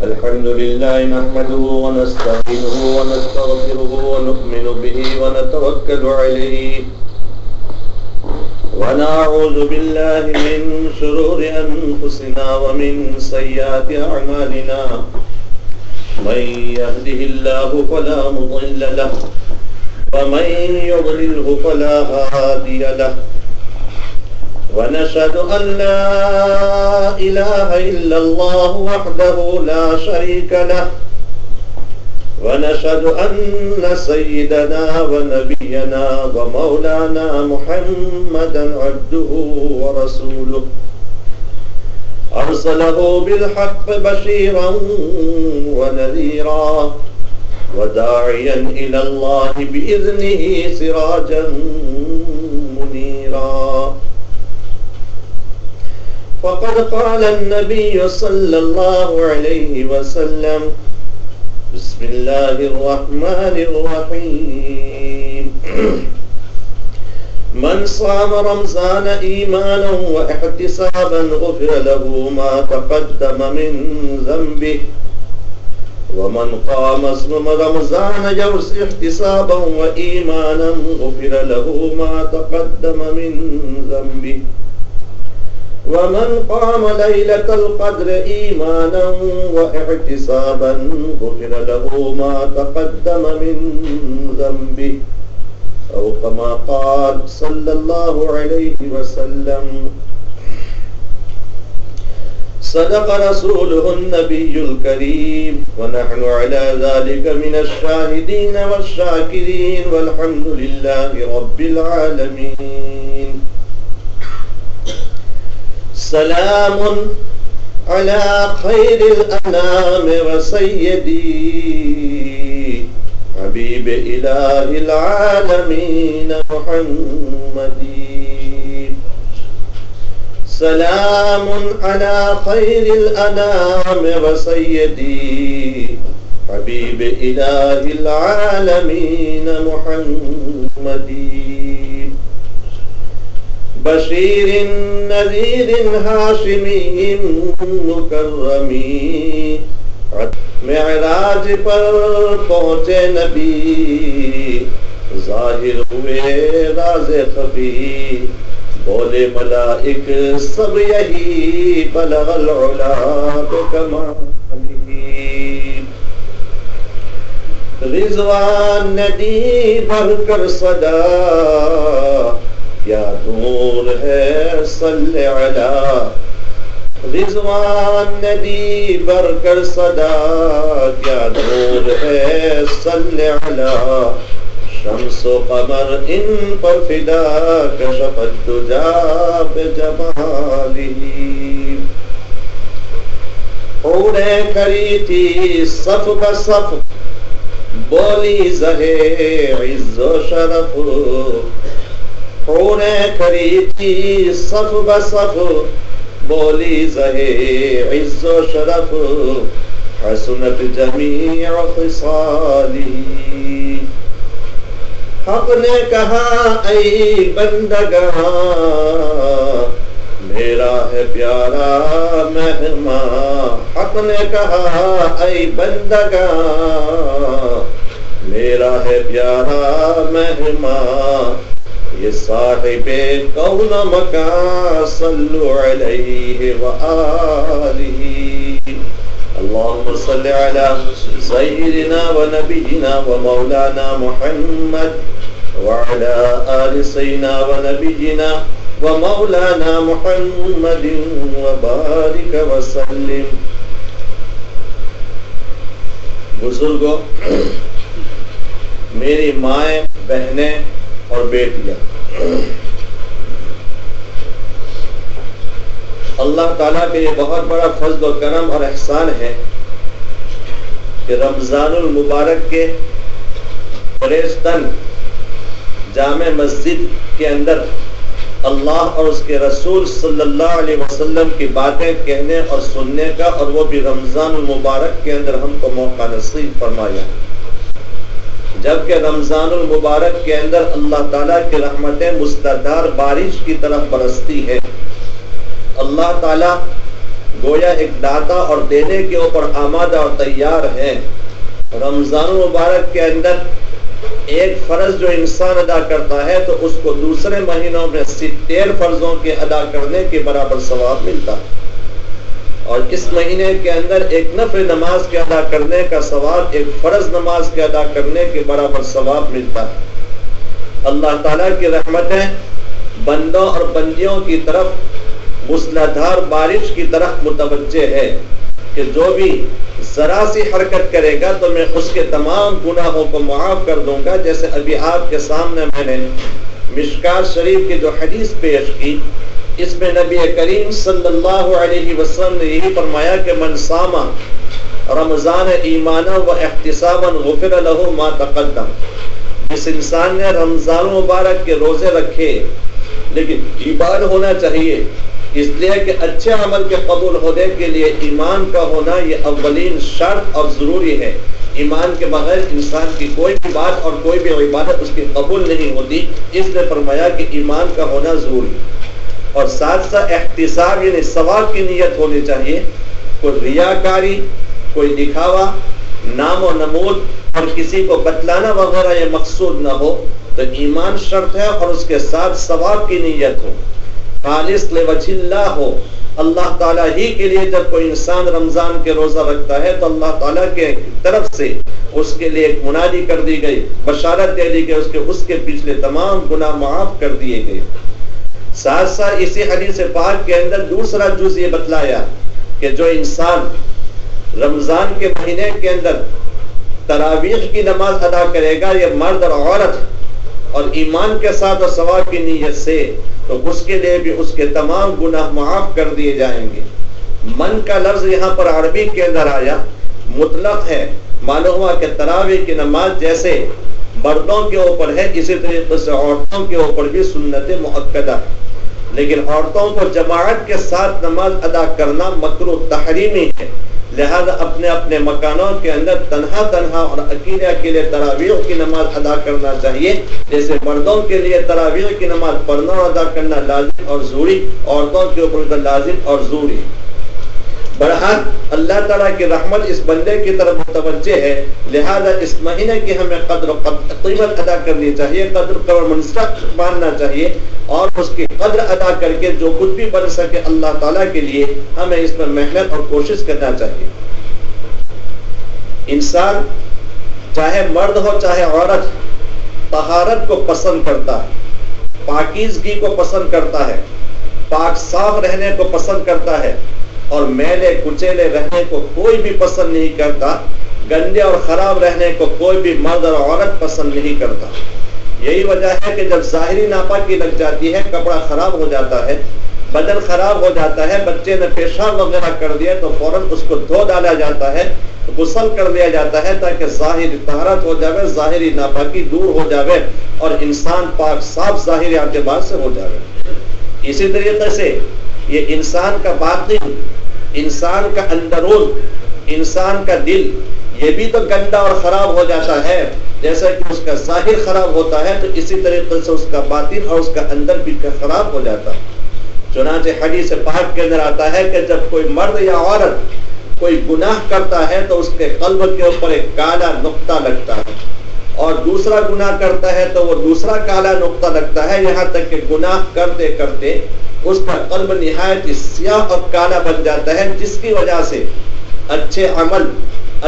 الحمد لله نحمده ونستعينه ونستغفره ونؤمن به ونتوكل عليه ونعوذ بالله من شرور أنفسنا ومن سيئات أعمالنا من يهده الله فلا مضل له ومن يضلله فلا هادي له ونشهد أن لا إله إلا الله وحده لا شريك له ونشهد أن سيدنا ونبينا ومولانا محمدا عبده ورسوله أرسله بالحق بشيرا ونذيرا وداعيا إلى الله بإذنه سراجا منيرا فقد قال النبي صلى الله عليه وسلم بسم الله الرحمن الرحيم من صام رمضان إيمانا واحتسابا غفر له ما تقدم من ذنبه ومن قام رمضان احتسابا وإيمانا غفر له ما تقدم من ذنبه ومن قام ليلة القدر إيمانا واحتسابا غفر له ما تقدم من ذنبه أو كما قال صلى الله عليه وسلم صدق رسوله النبي الكريم ونحن على ذلك من الشاهدين والشاكرين والحمد لله رب العالمين. سلام على خير الأنام وسيدي حبيب إله العالمين محمدي. سلام على خير الأنام وسيدي حبيب إله العالمين محمدي. بشیر نذیر ہاشمی مکرمی معراج پر پہنچے نبی ظاہر ہوئے راز خفی بولے ملائک سب یہی بلغ العلا بکمالہ. رضوان ندی بھر کر صدا کیا نور ہے صلی علی. رضوان ندی بر کر صدا کیا نور ہے صلی علی. شمس و قمر ان پر فدا کشف الدجا بجمالہ. حوریں کھڑی تھی صف بصف بولی زہے عز و شرف. حوریں کھڑی تھی صف بصف بولی زہے عز و شرف. حسنت جمیع خصالہ. حق نے کہا اے بندگاں میرا ہے پیارا مہمان. حق نے کہا اے بندگاں میرا ہے پیارا مہمان. یہ صاحب کون مکان صلو علیہ وآلہ. اللہم صلی علی سیدنا و نبینا و مولانا محمد وعلی آل سیدنا و نبینا و مولانا محمد وبارک وسلم. بزرگوں، میری مائیں، بہنیں اور بیٹیاں، اللہ تعالیٰ کے یہ بہت بڑا فضل و کرم اور احسان ہے کہ رمضان المبارک کے گریستن جامع مسجد کے اندر اللہ اور اس کے رسول صلی اللہ علیہ وسلم کی باتیں کہنے اور سننے کا، اور وہ بھی رمضان المبارک کے اندر ہم کو موقع نصیب فرمایا. جبکہ رمضان المبارک کے اندر اللہ تعالیٰ کی رحمتیں مستدار بارش کی طرف برستی ہے. اللہ تعالیٰ گویا ایک داتا اور دینے کے اوپر آمادہ اور تیار ہے۔ رمضان المبارک کے اندر ایک فرض جو انسان ادا کرتا ہے تو اس کو دوسرے مہینوں میں 70 فرضوں کے ادا کرنے کے برابر ثواب ملتا ہے، اور اس مہینے کے اندر ایک نفل نماز کے ادا کرنے کا ثواب ایک فرض نماز کے ادا کرنے کے برابر ثواب ملتا ہے۔ اللہ تعالیٰ کی رحمتیں بندوں اور بندیوں کی طرف موسلادھار بارش کی طرف متوجہ ہے کہ جو بھی ذرا سی حرکت کرے گا تو میں اس کے تمام گناہوں کو معاف کر دوں گا۔ جیسے ابھی آپ کے سامنے میں نے مشکات شریف کی جو حدیث پیش کی، اس میں نبی کریم صلی اللہ علیہ وسلم نے یہی فرمایا کہ من صام رمضان ایمانا و احتسابا غفر له ما تقدم۔ جس انسان نے رمضان مبارک کے روزے رکھے، لیکن ایمان ہونا چاہیے، اس لیے کہ اچھے عمل کے قبول ہونے کے لیے ایمان کا ہونا یہ اولین شرط اور ضروری ہے۔ ایمان کے بغیر انسان کی کوئی بھی بات اور کوئی بھی عبادت اس کی قبول نہیں ہوتی، اس نے فرمایا کہ ایمان کا ہونا ضروری، اور ساتھ ساتھ احتساب یعنی ثواب کی نیت ہونی چاہیے۔ کوئی ریاکاری، کوئی دکھاوا، نام و نمود اور کسی کو بتلانا وغیرہ یہ مقصود نہ ہو، تو ایمان شرط ہے، اور اس کے ساتھ ثواب کی نیت ہو، خالص لوجہ اللہ ہو، اللہ تعالیٰ ہی کے لیے۔ جب کوئی انسان رمضان کے روزہ رکھتا ہے تو اللہ تعالیٰ کے طرف سے اس کے لیے ایک منادی کر دی گئی، بشارت دے دی گئی، اس کے پچھلے تمام گناہ معاف کر دیے گئے۔ ساتھ ساتھ اسی حدیث پاک کے اندر دوسرا جز یہ بتلایا کہ جو انسان رمضان کے مہینے کے اندر تراویح کی نماز ادا کرے گا، یہ مرد اور عورت، اور ایمان کے ساتھ اور ثواب کی نیت سے، تو اس کے لیے بھی اس کے تمام گناہ معاف کر دیے جائیں گے۔ من کا لفظ یہاں پر عربی کے اندر آیا، مطلق ہے، معلوم ہوا کہ تراویح کی نماز جیسے مردوں کے اوپر ہے، اسی طریقے سے عورتوں کے اوپر بھی سنت مؤکدہ ہے، لیکن عورتوں کو جماعت کے ساتھ نماز ادا کرنا مکروہ تحریمی ہے، لہذا اپنے اپنے مکانوں کے اندر تنہا اور اکیلے تراویح کی نماز ادا کرنا چاہیے۔ جیسے مردوں کے لیے تراویح کی نماز پڑھنا اور ادا کرنا لازم اور ضروری، عورتوں کے اوپر لازم اور ضروری۔ بہرحال اللہ تعالیٰ کی رحمت اس بندے کی طرف متوجہ ہے، لہذا اس مہینے کی ہمیں قدر و قیمت ادا کرنی چاہیے، قدر و منصب ماننا چاہیے، اور اس کی قدر ادا کر کے جو کچھ بھی بن سکے اللہ تعالیٰ کے لیے ہمیں اس پر محنت اور کوشش کرنا چاہیے۔ انسان چاہے مرد ہو چاہے عورت طہارت کو پسند کرتا ہے، پاکیزگی کو پسند کرتا ہے، پاک صاف رہنے کو پسند کرتا ہے، اور میلے کچیلے رہنے کو کوئی بھی پسند نہیں کرتا، گندے اور خراب رہنے کو کوئی بھی مرد اور عورت پسند نہیں کرتا۔ یہی وجہ ہے کہ جب ظاہری ناپاکی لگ جاتی ہے، کپڑا خراب ہو جاتا ہے، بدن خراب ہو جاتا ہے، بچے نے پیشاب وغیرہ کر دیا تو فوراً اس کو دھو ڈالا جاتا ہے، غسل کر دیا جاتا ہے تاکہ ظاہری طہارت ہو جاوے، ظاہری ناپاکی دور ہو جاوے، اور انسان پاک صاف ظاہری اعتبار سے ہو جاوے۔ اسی طریقے سے یہ انسان کا باطن، انسان کا اندرون، انسان کا دل، یہ بھی تو گندا اور خراب ہو جاتا ہے، جیسا کہ اس کا ظاہر خراب ہوتا ہے تو اسی طریقے سے اس کا باطن اور اس کا اندر بھی خراب ہو جاتا ہے۔ چنانچہ حدیث پاک کے اندر آتا ہے کہ جب کوئی مرد یا عورت کوئی گناہ کرتا ہے تو اس کے قلب کے اوپر ایک کالا نقطہ لگتا ہے، اور دوسرا گناہ کرتا ہے تو وہ دوسرا کالا نقطہ لگتا ہے، یہاں تک کہ گناہ کرتے کرتے اس کا قلب نہایت سیاہ اور کالا بن جاتا ہے، جس کی وجہ سے اچھے عمل،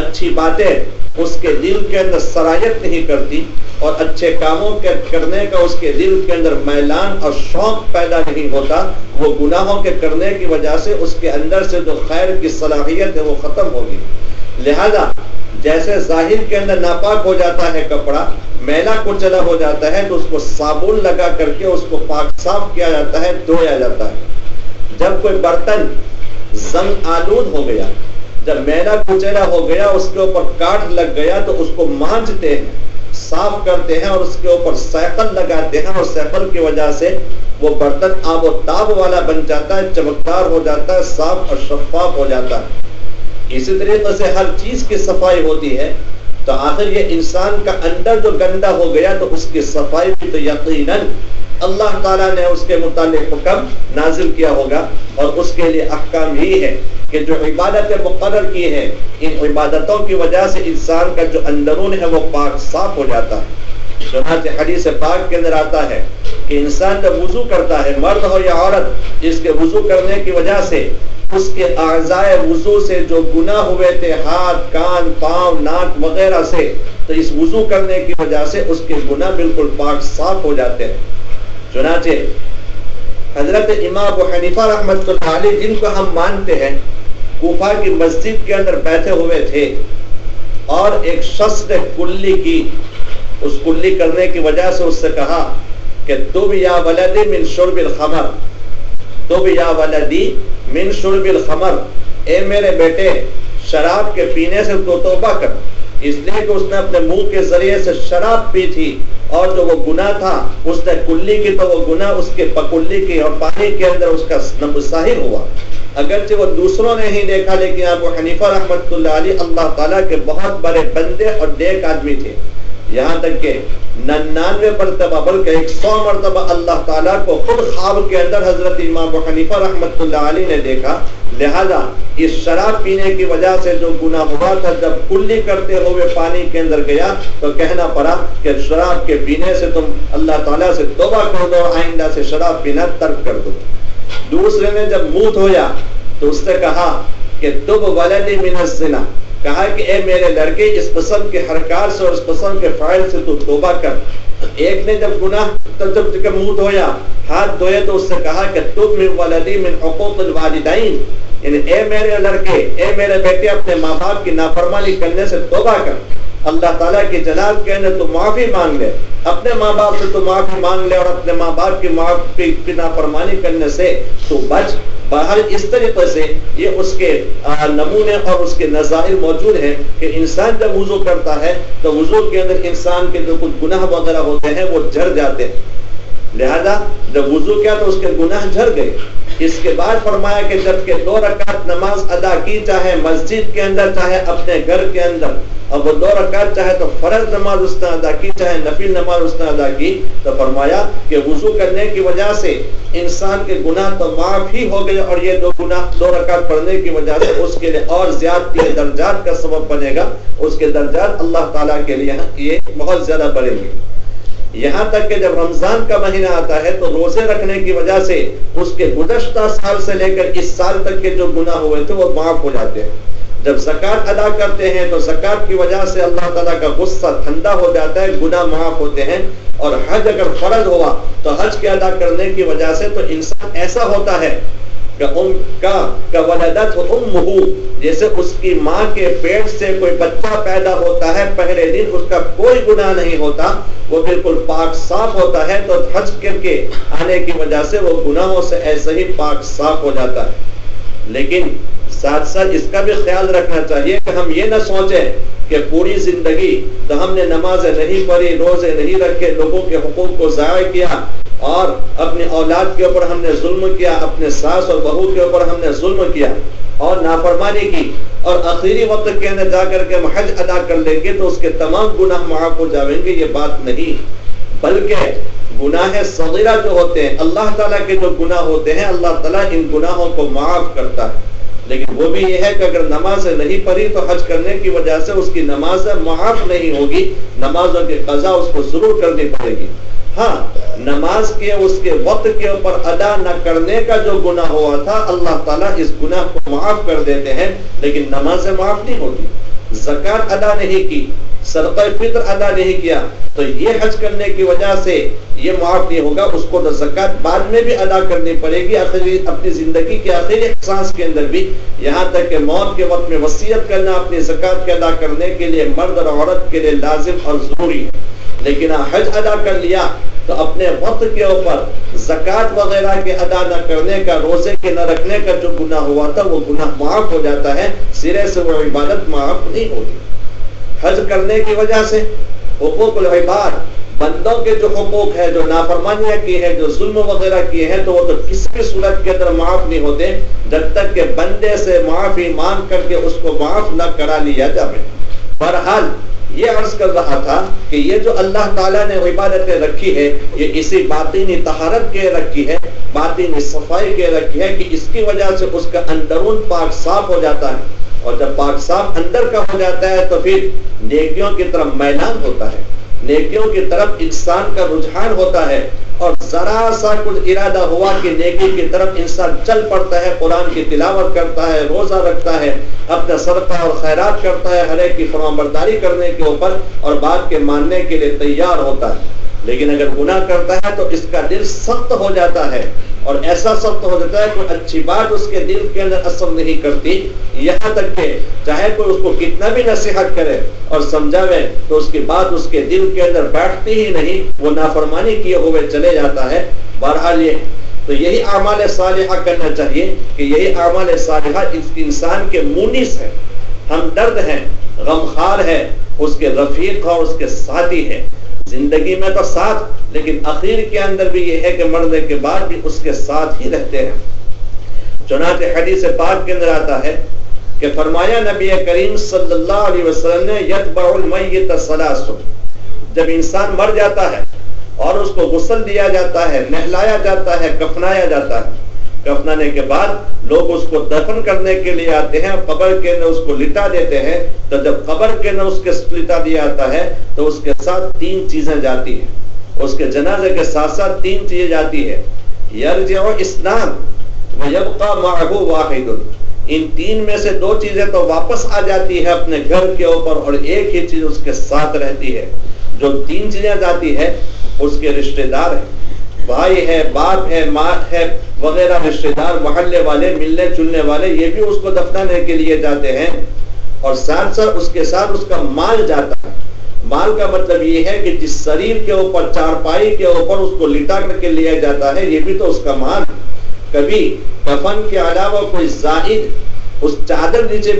اچھی باتیں اس کے دل کے اندر سرایت نہیں کرتی، اور اچھے کاموں کے کرنے کا اس کے دل کے اندر میلان اور شوق پیدا نہیں ہوتا۔ وہ گناہوں کے کرنے کی وجہ سے اس کے اندر سے جو خیر کی صلاحیت ہے وہ ختم ہوگی۔ لہذا جیسے ظاہر کے اندر ناپاک ہو جاتا ہے کپڑا، میلا کچلا ہو جاتا ہے، تو اس کو صابن لگا کر کے اس کو پاک صاف کیا جاتا ہے، دھویا جاتا ہے۔ جب کوئی برتن زنگ آلود ہو گیا، جب میلا کچیلا ہو گیا، اس کے اوپر کاٹ لگ گیا، تو اس کو مانجتے ہیں، صاف کرتے ہیں، اور اس کے اوپر سیقل لگاتے ہیں، اور سیقل کی وجہ سے وہ برتن آب و تاب والا بن جاتا ہے، چمکدار ہو جاتا ہے، صاف اور شفاف ہو جاتا ہے۔ اسی طریقے سے ہر چیز کی صفائی ہوتی ہے، تو آخر یہ انسان کا اندر جو گندا ہو گیا تو اس کی صفائی بھی تو یقیناً اللہ تعالیٰ نے اس کے متعلق حکم نازل کیا ہوگا، اور اس کے لیے احکام ہی ہے کہ جو عبادتیں مقرر کی ہیں، ان عبادتوں کی وجہ سے انسان کا جو اندرون ہے وہ پاک صاف ہو جاتا ہے۔ چنانچہ حدیث پاک کے اندر آتا ہے کہ انسان جب وضو کرتا ہے، مرد ہو یا عورت، اس کے وضو کرنے کی وجہ سے اس کے اعضائے وضو سے جو گناہ ہوئے تھے، ہاتھ، کان، پاؤں، ناک وغیرہ سے، تو اس وضو کرنے کی وجہ سے اس کے گناہ بالکل پاک صاف ہو جاتے ہیں۔ چنانچہ حضرت امام ابو حنیفہ رحمۃ اللہ علیہ، جن کو ہم مانتے ہیں، کوفہ کی مسجد کے اندر بیٹھے ہوئے تھے، اور ایک شخص نے کلی کی، اس کلی کرنے کی وجہ سے اس سے کہا کہ تب یا ولدی من شرب الخمر، تب یا ولدی من شرب الخمر، اے میرے بیٹے شراب کے پینے سے تو توبہ کر، اس لیے کہ اس نے اپنے منہ کے ذریعے سے شراب پی تھی، اور جو وہ گناہ تھا اس نے کلی کی، تو وہ گناہ اس کے پکلی کی اور پانی کے اندر اس کا ظاہر ہوا۔ اگرچہ وہ دوسروں نے ہی دیکھا، لیکن ابو حنیفہ رحمۃ اللہ علیہ اللہ تعالیٰ کے بہت بڑے بندے اور نیک آدمی تھے، یہاں تک کہ 99 مرتبہ بلکہ 100 مرتبہ اللہ تعالیٰ کو خود خواب کے اندر حضرت امام ابو حنیفہ رحمۃ اللہ علیہ نے دیکھا۔ لہذا اس شراب پینے کی وجہ سے جو گناہ ہوا تھا، جب کلی کرتے ہوئے پانی کے اندر گیا تو کہنا پڑا کہ شراب کے پینے سے تم اللہ تعالیٰ سے توبہ کر دو، آئندہ سے شراب پینا ترک کر دو۔ دوسرے نے جب منہ دھویا تو اس نے کہا کہ تب ولدی من الزنا، کہا کہ اے میرے لڑکے اس قسم کے حرکات سے اور اس قسم کے فعل سے تو توبہ کر۔ ایک نے جب گناہ جب منہ دھویا، ہاتھ دھوئے، تو اس سے کہا کہ تب من ولدی من حقوق الوالدین، یعنی اے میرے لڑکے، اے میرے بیٹے اپنے ماں باپ کی نافرمانی کرنے سے توبہ کر، اللہ تعالیٰ کی جناب کے اندر تو معافی مانگ لے، اپنے ماں باپ سے تو معافی مانگ لے، اور اپنے ماں باپ کی نافرمانی کرنے سے تو بچ۔ باہر اس طریقے سے یہ اس کے نمونے اور اس کے نظائر موجود ہیں کہ انسان جب وضو کرتا ہے تو وضو کے اندر انسان کے جو کچھ گناہ وغیرہ ہوتے ہیں وہ جھڑ جاتے ہیں، لہذا جب وضو کیا تو اس کے گناہ جھڑ گئے۔ اس کے بعد فرمایا کہ جب کہ 2 رکعت نماز ادا کی، چاہے مسجد کے اندر چاہے اپنے گھر کے اندر، اب وہ 2 رکعت چاہے تو فرض نماز اس نے ادا کی چاہے نفل نماز اس نے ادا کی، تو فرمایا کہ وضو کرنے کی وجہ سے انسان کے گناہ تو معاف ہی ہو گئے، اور یہ 2 رکعت پڑھنے کی وجہ سے اس کے لیے اور زیادتی درجات کا سبب بنے گا، اس کے درجات اللہ تعالیٰ کے لیے یہ بہت زیادہ بڑھیں گے۔ یہاں تک کہ جب رمضان کا مہینہ آتا ہے تو روزے رکھنے کی وجہ سے اس کے گزشتہ سال سے لے کر اس سال تک کے جو گناہ ہوئے تھے وہ معاف ہو جاتے ہیں۔ جب زکوٰۃ ادا کرتے ہیں تو زکوٰۃ کی وجہ سے اللہ تعالیٰ کا غصہ ٹھنڈا ہو جاتا ہے، گناہ معاف ہوتے ہیں۔ اور حج اگر فرض ہوا تو حج کے ادا کرنے کی وجہ سے تو انسان ایسا ہوتا ہے کہ ولدت امہ، جیسے اس کی ماں کے پیٹ سے کوئی بچہ پیدا ہوتا ہے، پہلے دن اس کا کوئی گناہ نہیں ہوتا، وہ بالکل پاک صاف ہوتا ہے، تو حج کر کے آنے کی وجہ سے وہ گناہوں سے ایسے ہی پاک صاف ہو جاتا ہے۔ لیکن ساتھ ساتھ اس کا بھی خیال رکھنا چاہیے کہ ہم یہ نہ سوچیں کہ پوری زندگی تو ہم نے نمازیں نہیں پڑھی، روزے نہیں رکھے، لوگوں کے حقوق کو ضائع کیا، اور اپنی اولاد کے اوپر ہم نے ظلم کیا، اپنے ساس اور بہو کے اوپر ہم نے ظلم کیا اور نافرمانی کی، اور آخری وقت کے اندر جا کر کے حج ادا کر لیں گے تو اس کے تمام گناہ معاف ہو جائیں گے۔ یہ بات نہیں، بلکہ گناہ صغیرہ جو ہوتے ہیں، اللہ تعالیٰ کے جو گناہ ہوتے ہیں، اللہ تعالیٰ ان گناہوں کو معاف کرتا ہے، لیکن وہ بھی یہ ہے کہ اگر نماز نہیں پڑھی تو حج کرنے کی وجہ سے اس کی نماز معاف نہیں ہوگی، نمازوں کی قضا اس کو ضرور کرنی پڑے گی۔ ہاں، نماز کے اس کے وقت کے اوپر ادا نہ کرنے کا جو گناہ ہوا تھا، اللہ تعالیٰ اس گناہ کو معاف کر دیتے ہیں، لیکن نماز معاف نہیں ہوتی۔ زکوٰۃ ادا نہیں کی، صدقہ فطر ادا نہیں کیا، تو یہ حج کرنے کی وجہ سے یہ معاف نہیں ہوگا، اس کو تو زکوٰۃ بعد میں بھی ادا کرنی پڑے گی، اپنی زندگی کے آخری احساس کے اندر بھی، یہاں تک کہ موت کے وقت میں وصیت کرنا اپنی زکوٰۃ کے ادا کرنے کے لیے مرد اور عورت کے لیے لازم اور ضروری ہے۔ لیکن حج ادا کر لیا تو اپنے وقت کے اوپر زکوٰۃ وغیرہ کے ادا نہ کرنے کا، روزے کے نہ رکھنے کا جو گناہ ہوا تھا وہ گناہ معاف ہو جاتا ہے، سرے سے وہ عبادت معاف نہیں ہوگی۔ حج کرنے کی وجہ سے حقوق العباد، بندوں کے جو حقوق ہے، جو نافرمانیاں کی ہے، جو ظلم وغیرہ کیے ہیں، تو وہ تو کسی بھی صورت کے اندر معاف نہیں ہوتے جب تک کہ بندے سے معافی مانگ کر کے اس کو معاف نہ کرا لیا جائے۔ بہرحال یہ عرض کر رہا تھا کہ یہ جو اللہ تعالیٰ نے عبادتیں رکھی ہے یہ اسی باطنی طہارت کے رکھی ہے، باطنی صفائی کے رکھی ہے کہ اس کی وجہ سے اس کا اندرون پاک صاف ہو جاتا ہے، اور جب پاک صاف اندر کا ہو جاتا ہے تو پھر نیکیوں کی طرف میلان ہوتا ہے، نیکیوں کی طرف انسان کا رجحان ہوتا ہے، اور ذرا سا کچھ ارادہ ہوا کہ نیکی کی طرف انسان چل پڑتا ہے، قرآن کی تلاوت کرتا ہے، روزہ رکھتا ہے، اپنا صدقہ اور خیرات کرتا ہے، ہر ایک کی فرمانبرداری کرنے کے اوپر اور بات کے ماننے کے لیے تیار ہوتا ہے۔ لیکن اگر گناہ کرتا ہے تو اس کا دل سخت ہو جاتا ہے، اور ایسا سخت ہو جاتا ہے کہ اچھی بات اس کے دل کے اندر اثر نہیں کرتی، یہاں تک کہ چاہے کوئی اس کو کتنا بھی نصیحت کرے اور سمجھاوے تو اس کی بات اس کے دل کے اندر بیٹھتی ہی نہیں، وہ نافرمانی کیے ہوئے چلے جاتا ہے۔ بہرحال یہ تو یہی اعمال صالحہ کرنا چاہیے کہ یہی اعمال صالحہ اس انسان کے مونس ہے، ہمدرد ہے، غمخوار ہے، اس کے رفیق اور اس کے ساتھی ہے، زندگی میں تو ساتھ، لیکن اخیر کے اندر بھی یہ ہے کہ مرنے کے بعد بھی اس کے ساتھ ہی رہتے ہیں۔ چنانچہ حدیث پاک کے اندر آتا ہے کہ فرمایا نبی کریم صلی اللہ علیہ وسلم نے یتبع المیت ثلاث، جب انسان مر جاتا ہے اور اس کو غسل دیا جاتا ہے، نہلایا جاتا ہے، کفنایا جاتا ہے، کفنانے کے بعد لوگ اس کو دفن کرنے کے لیے آتے ہیں، قبر کے اندر اس کو لٹا دیتے ہیں، تو جب قبر کے اندر اس کے لٹا دیا جاتا ہے تو اس کے ساتھ تین چیزیں جاتی ہیں، اس کے جنازے کے ساتھ ساتھ تین چیزیں جاتی ہے، یرجع اثنان ویبقى معه واحد، ان تین میں سے دو چیزیں تو واپس آ جاتی ہے اپنے گھر کے اوپر، اور ایک ہی چیز اس کے ساتھ رہتی ہے۔ جو تین چیزیں جاتی ہے اس کے رشتہ دار ہیں، بھائی ہے، باپ ہے، ماں ہے وغیرہ، رشتہ دار، محلے والے، ملنے جلنے والے، یہ بھی اس کو دفنانے کے لیے جاتے ہیں، اور ساتھ ساتھ اس کے ساتھ اس کا مال جاتا ہے۔ مال کا مطلب یہ ہے کہ جس شریر کے اوپر، چارپائی کے اوپر اس کو لٹا کر کے لیا جاتا ہے، یہ بھی تو اس کا مال ہے۔ کبھی کفن کے علاوہ کوئی زائد اس چادر نیچے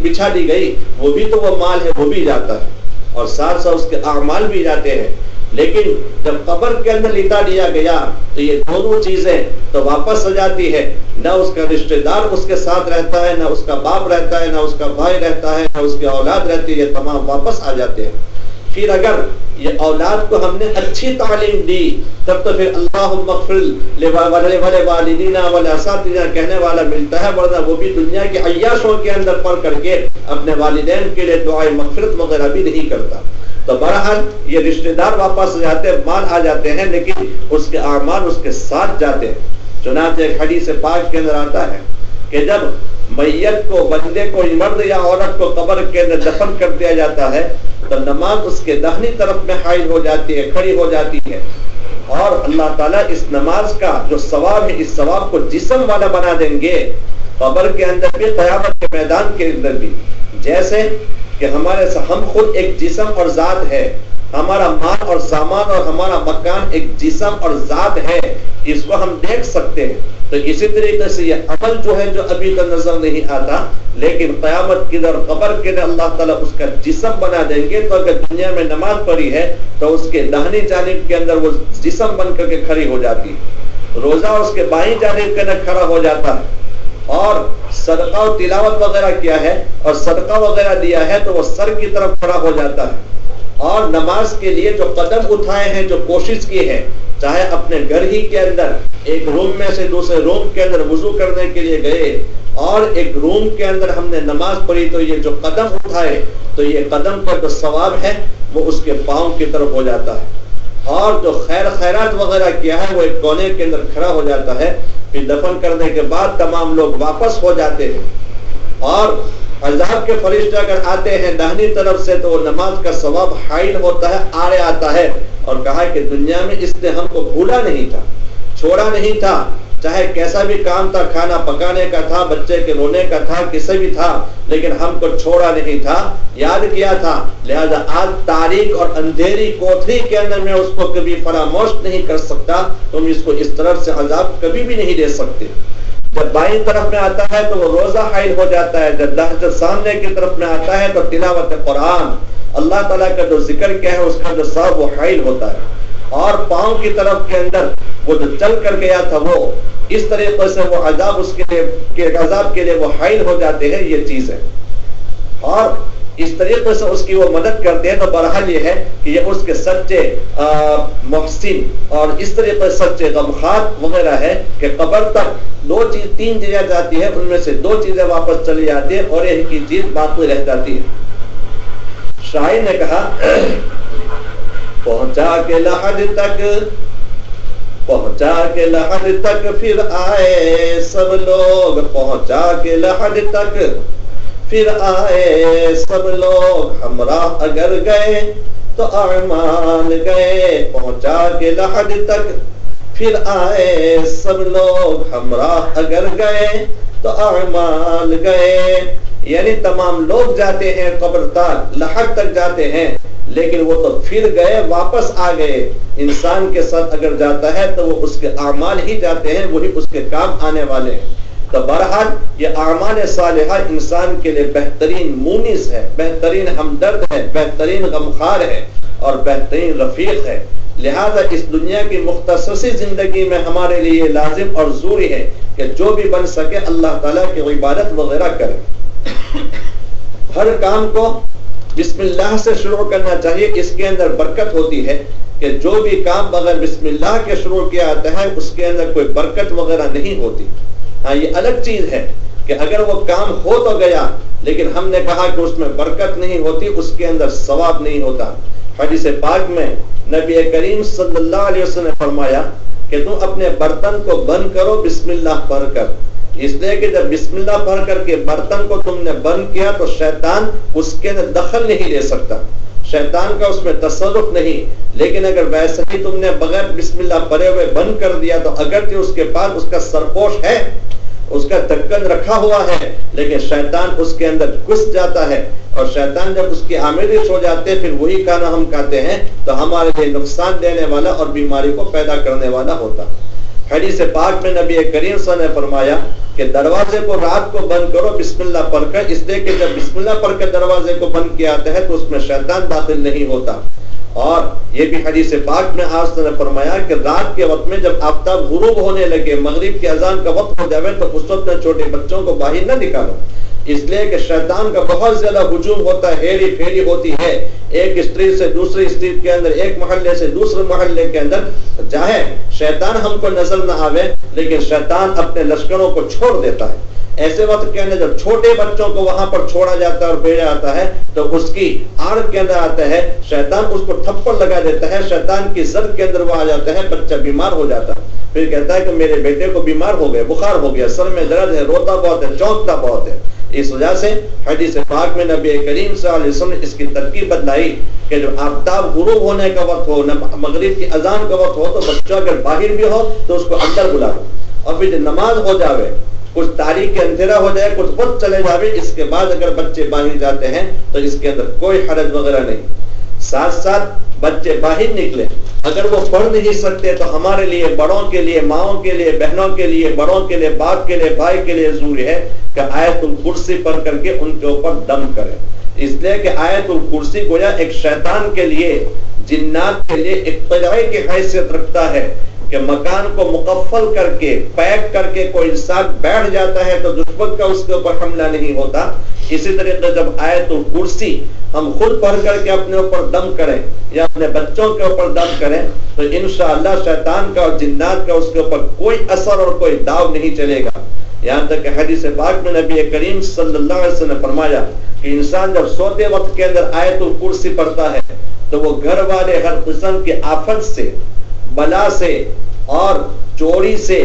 بچھا دی گئی، وہ بھی تو وہ مال ہے، وہ بھی جاتا ہے، اور ساتھ ساتھ اس کے اعمال بھی جاتے ہیں۔ لیکن جب قبر کے اندر لٹا دیا گیا تو یہ دونوں چیزیں تو واپس آ جاتی ہے، نہ اس کا رشتہ دار اس کے ساتھ رہتا ہے، نہ اس کا باپ رہتا ہے، نہ اس کا بھائی رہتا ہے، نہ اس کی اولاد رہتی ہے، یہ تمام واپس آ جاتے ہیں۔ پھر اگر یہ اولاد کو ہم نے اچھی تعلیم دی تب تو پھر اللہم اغفر لوالدینا والاساتذہ کہنے والا ملتا ہے، ورنہ وہ بھی دنیا کے عیاشوں کے اندر پڑھ کر کے اپنے والدین کے لیے دعائے مغفرت وغیرہ بھی نہیں کرتا۔ تو بہرحال یہ رشتہ دار واپس جاتے ہیں، مال آ جاتے ہیں، لیکن اس کے اعمال اس کے ساتھ جاتے ہیں۔ چنانچہ ایک حدیث پاک کے اندر آتا ہے کہ جب میت کو، بندے کو، مرد یا عورت کو قبر کے اندر دفن کر دیا جاتا ہے تو نماز اس کے داہنی طرف میں حائل ہو جاتی ہے، کھڑی ہو جاتی ہے، اور اللہ تعالیٰ اس نماز کا جو ثواب ہے اس ثواب کو جسم والا بنا دیں گے، قبر کے اندر بھی، قیامت کے میدان کے اندر بھی۔ جیسے کہ ہم خود ایک جسم اور ذات ہے، ہمارا مال اور سامان اور ہمارا مکان ایک جسم اور ذات ہے، اس کو ہم دیکھ سکتے ہیں، تو اسی طریقے سے یہ عمل جو ہے جو ابھی تک نظر نہیں آتا، لیکن قیامت کی در قبر کے دن اللہ تعالیٰ اس کا جسم بنا دیں گے۔ تو اگر دنیا میں نماز پڑھی ہے تو اس کے داہنی جانب کے اندر وہ جسم بن کر کے کھڑی ہو جاتی ہے، روزہ اس کے بائیں جانب کے اندر کھڑا ہو جاتا ہے، اور صدقہ و تلاوت وغیرہ کیا ہے اور صدقہ وغیرہ دیا ہے تو وہ سر کی طرف کھڑا ہو جاتا ہے، اور نماز کے لیے جو قدم اٹھائے ہیں، جو کوشش کی ہے، چاہے اپنے گھر ہی کے اندر ایک روم میں سے دوسرے روم کے اندر وضو کرنے کے لیے گئے اور ایک روم کے اندر ہم نے نماز پڑھی، تو یہ جو قدم اٹھائے تو یہ قدم پر جو ثواب ہے وہ اس کے پاؤں کی طرف ہو جاتا ہے، اور جو خیرات وغیرہ کیا ہے وہ ایک کونے کے اندر کھڑا ہو جاتا ہے۔ پھر دفن کرنے کے بعد تمام لوگ واپس ہو جاتے ہیں، اور عذاب کے فرشتے اگر آتے ہیں داہنی طرف سے تو وہ نماز کا ثواب حائل ہوتا ہے، آڑے آتا ہے، اور کہا کہ دنیا میں اس نے ہم کو بھولا نہیں تھا، چھوڑا نہیں تھا، چاہے کیسا بھی کام تھا، کھانا پکانے کا تھا، بچے کے رونے کا تھا، کسی بھی تھا، لیکن ہم کو چھوڑا نہیں تھا، یاد کیا تھا، لہذا آج تاریک اور اندھیری کوٹری کے اندر میں اس کو کبھی فراموش نہیں کر سکتا، تم اس کو اس طرف سے عذاب کبھی بھی نہیں دے سکتے۔ جب بائیں طرف میں آتا ہے تو وہ روزہ حائل ہو جاتا ہے، جب سامنے کی طرف میں آتا ہے تو تلاوت قرآن، اللہ تعالیٰ کا جو ذکر کیا ہے اس کا جو ثواب وہ حائل ہوتا ہے، اور پاؤں کی طرف کے اندر وہ جو چل کر گیا تھا وہ اس طریقے سے وہ عذاب اس کے لیے عذاب کے لیے وہ حائل ہو جاتے ہیں، یہ چیز ہے۔ اور اس اس طریقے سے اس کی وہ مدد کرتے ہیں، تو بہرحال یہ ہے کہ یہ اس کے سچے محسن اور اس طریقے سے سچے غمخوار وغیرہ ہے کہ قبر تک تین چیزیں جاتی ہیں، ان میں سے 2 چیزیں واپس چلی جاتی ہیں اور ایک ہی چیز باقی رہ جاتی ہے۔ شاعر نے کہا پہنچا کے لحد تک پھر آئے سب لوگ، پہنچا کے لحد تک پھر آئے سب لوگ، ہمراہ اگر گئے تو اعمال گئے، پہنچا کے لحد تک پھر آئے سب لوگ، ہمراہ اگر گئے تو اعمال گئے، یعنی تمام لوگ جاتے ہیں قبر تک، لحد تک جاتے ہیں، لیکن وہ تو پھر گئے، واپس آ گئے۔ انسان کے ساتھ اگر جاتا ہے تو وہ اس کے اعمال ہی جاتے ہیں، وہی اس کے کام آنے والے ہیں۔ تو بہرحال یہ اعمال صالحہ انسان کے لیے بہترین مونس ہے، بہترین ہمدرد ہے، بہترین غمخوار ہے اور بہترین رفیق ہے۔ لہذا اس دنیا کی مختصر سی زندگی میں ہمارے لیے لازم اور ضروری ہے کہ جو بھی بن سکے اللہ تعالیٰ کی عبادت وغیرہ کرے۔ ہر کام کو بسم اللہ سے شروع کرنا چاہیے، اس کے اندر برکت ہوتی ہے کہ جو بھی کام بغیر بسم اللہ کے شروع کیا جاتا ہے اس کے اندر کوئی برکت وغیرہ نہیں ہوتی۔ ہاں یہ الگ چیز ہے کہ اگر وہ کام ہو تو گیا لیکن ہم نے کہا کہ اس میں برکت نہیں ہوتی، اس کے اندر ثواب نہیں ہوتا۔ حدیث پاک میں نبی کریم صلی اللہ علیہ وسلم نے فرمایا کہ تم اپنے برتن کو بند کرو بسم اللہ پڑھ کر، اس لیے کہ جب بسم اللہ پڑھ کر کے برتن کو تم نے بند کیا تو شیطان اس کے اندر دخل نہیں لے سکتا، شیطان کا اس میں تصرف نہیں۔ لیکن اگر ویسے ہی تم نے بغیر بسم اللہ پڑھے ہوئے بند کر دیا تو اگرچہ اس کے پاس اس کا سرپوش ہے، اس کا ڈھکن رکھا ہوا ہے، لیکن شیطان اس کے اندر گھس جاتا ہے، اور شیطان جب اس کی آمیزش ہو جاتے پھر وہی کھانا ہم کھاتے ہیں تو ہمارے لیے نقصان دینے والا اور بیماری کو پیدا کرنے والا ہوتا۔ حدیث پاک میں نبی کریم صلی اللہ علیہ وسلم نے فرمایا کہ دروازے کو رات کو بند کرو بسم اللہ پڑھ کر، اس لیے کہ جب بسم اللہ پڑھ کر دروازے کو بند کیا جاتا ہے تو اس میں شیطان داخل نہیں ہوتا۔ اور یہ بھی حدیث پاک میں آپ نے فرمایا کہ رات کے وقت میں جب آفتاب غروب ہونے لگے، مغرب کی اذان کا وقت ہو جائے تو اس وقت میں چھوٹے بچوں کو باہر نہ نکالو، اس لیے کہ شیطان کا بہت زیادہ ہجوم ہوتا ہے، ہیری پھیری ہوتی ہے، ایک استری سے دوسری استری کے اندر، ایک محلے سے دوسرے محلے کے اندر، چاہے شیطان ہم کو نظر نہ آوے لیکن شیطان اپنے لشکروں کو چھوڑ دیتا ہے۔ ایسے وقت کے اندر جب چھوٹے بچوں کو وہاں پر چھوڑا جاتا ہے اور بھیجا جاتا ہے تو اس کی آڑ کے اندر آتا ہے شیطان، اس کو تھپڑ لگا دیتا ہے، شیطان کی زد کے اندر وہ آ جاتا ہے، بچہ بیمار ہو جاتا ہے، پھر کہتا ہے کہ میرے بیٹے کو بیمار ہو گیا، بخار ہو گیا، سر میں درد ہے، روتا بہت ہے، چونکتا بہت ہے۔ اس وجہ سے حدیث پاک میں نبی کریم صلی اللہ علیہ وسلم نے اس کی ترکیب بدلائی کہ جو آفتاب غروب ہونے کا وقت ہو، مغرب کی اذان کا وقت ہو تو بچہ اگر باہر بھی ہو تو اس کو اندر بلا لو، اور پھر نماز ہو جاوے، کچھ تاریخ کے اندھیرا ہو جائے، کچھ وقت چلے جاوے، اس کے بعد اگر بچے باہر جاتے ہیں تو اس کے اندر کوئی حرج وغیرہ نہیں۔ ساتھ ساتھ بچے باہر نکلے، اگر وہ پڑھ نہیں سکتے تو ہمارے لیے، بڑوں کے لیے، ماؤں کے لیے، بہنوں کے لیے، بڑوں کے لیے، باپ کے لیے، بھائی کے لیے ضروری ہے کہ آیت الکرسی پڑھ کر کے ان کے اوپر دم کریں، اس لیے کہ آیت الکرسی گویا ایک شیطان کے لیے، جنات کے لیے ایک قلعے کی حیثیت رکھتا ہے کہ مکان کو مقفل کر کے، پیک کر کے کوئی انسان بیٹھ جاتا ہے تو دشمن کا اس کے اوپر حملہ نہیں ہوتا۔ اسی طریقے جب آیت الکرسی ہم خود پڑھ کر کے اپنے اوپر دم کریں یا اپنے بچوں کے اوپر دم کریں تو انشاءاللہ شیطان کا اور جنات کا اس کے اوپر کوئی اثر اور کوئی داؤ نہیں چلے گا۔ یہاں تک کہ حدیث پاک میں نبی کریم صلی اللہ علیہ وسلم نے فرمایا کہ انسان جب سوتے وقت کے اندر آیت الکرسی پڑھتا ہے تو وہ گھر والے ہر قسم کی آفت سے، بلا سے اور چوری سے،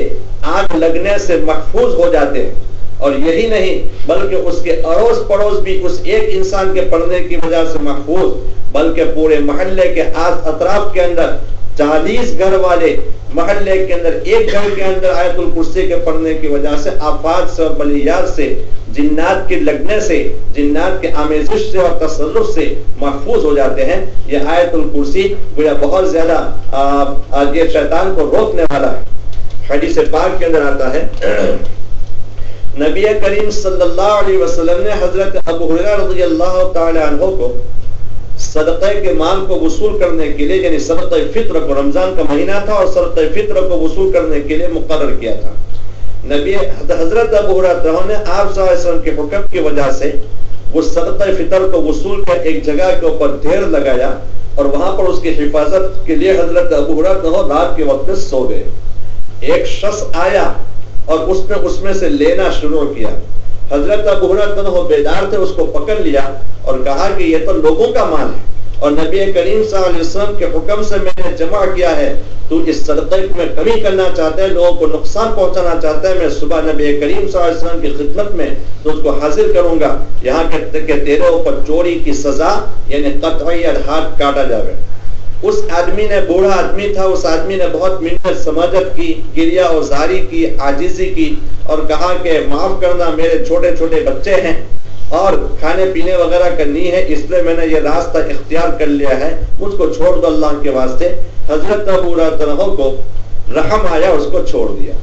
آگ لگنے سے محفوظ ہو جاتے ہیں، اور یہی نہیں بلکہ اس کے اڑوس پڑوس بھی اس ایک انسان کے پڑھنے کی وجہ سے محفوظ، بلکہ پورے محلے کے اطراف کے اندر 40 گھر والے، محلے کے اندر ایک گھر کے اندر آیت الکرسی کے پڑھنے کی وجہ سے آفات سے اور بلیات سے، جنات کے لگنے سے، جنات کے آمیزش سے اور تصرف سے محفوظ ہو جاتے ہیں۔ یہ آیت الکرسی گویا بہت زیادہ یہ شیطان کو روکنے والا ہے۔ حدیث پاک کے اندر آتا ہے نبی کریم صلی اللہ علیہ وسلم نے حضرت ابو ہریرہ رضی اللہ تعالی عنہ کو صدقہ کے مال کو وصول کرنے کے لیے، یعنی صدقہ فطر کو، رمضان کا مہینہ تھا اور صدقہ فطر کو وصول کرنے کے لیے مقرر کیا تھا۔ نبی حضرت ابو ہریرہ نے آپ صلی اللہ علیہ وسلم کے حکم کی وجہ سے وہ صدقہ فطر کو وصول کر ایک جگہ کے اوپر ڈھیر لگایا اور وہاں پر اس کی حفاظت کے لیے حضرت ابو ہریرہ رات کے وقت میں سو گئے. ایک شخص آیا اور اس نے اس میں سے لینا شروع کیا. حضرت ابو ہریرہ بیدار تھے, اس کو پکڑ لیا اور کہا کہ یہ تو لوگوں کا مال ہے اور نبی کریم صلی اللہ علیہ وسلم کے حکم سے میں نے جمع کیا ہے, تو اس صدقے میں کمی کرنا چاہتا ہے, لوگوں کو نقصان پہنچانا چاہتا ہے. میں صبح نبی کریم صلی اللہ علیہ وسلم کی خدمت میں تو اس کو حاضر کروں گا, یہاں کہ تیرے اوپر چوری کی سزا یعنی قطعی ہاتھ کاٹا جائے. اس آدمی نے, بوڑھا آدمی تھا, اس آدمی نے بہت محنت سماجت کی, گریا اور زاری کی, عاجزی کی اور کہا کہ معاف کرنا, میرے چھوٹے چھوٹے بچے ہیں اور کھانے پینے وغیرہ کرنی ہے, اس لیے میں نے یہ راستہ اختیار کر لیا ہے, مجھ کو چھوڑ دو اللہ کے واسطے. حضرت ابو ہریرہ کو رحم آیا, اس کو چھوڑ دیا.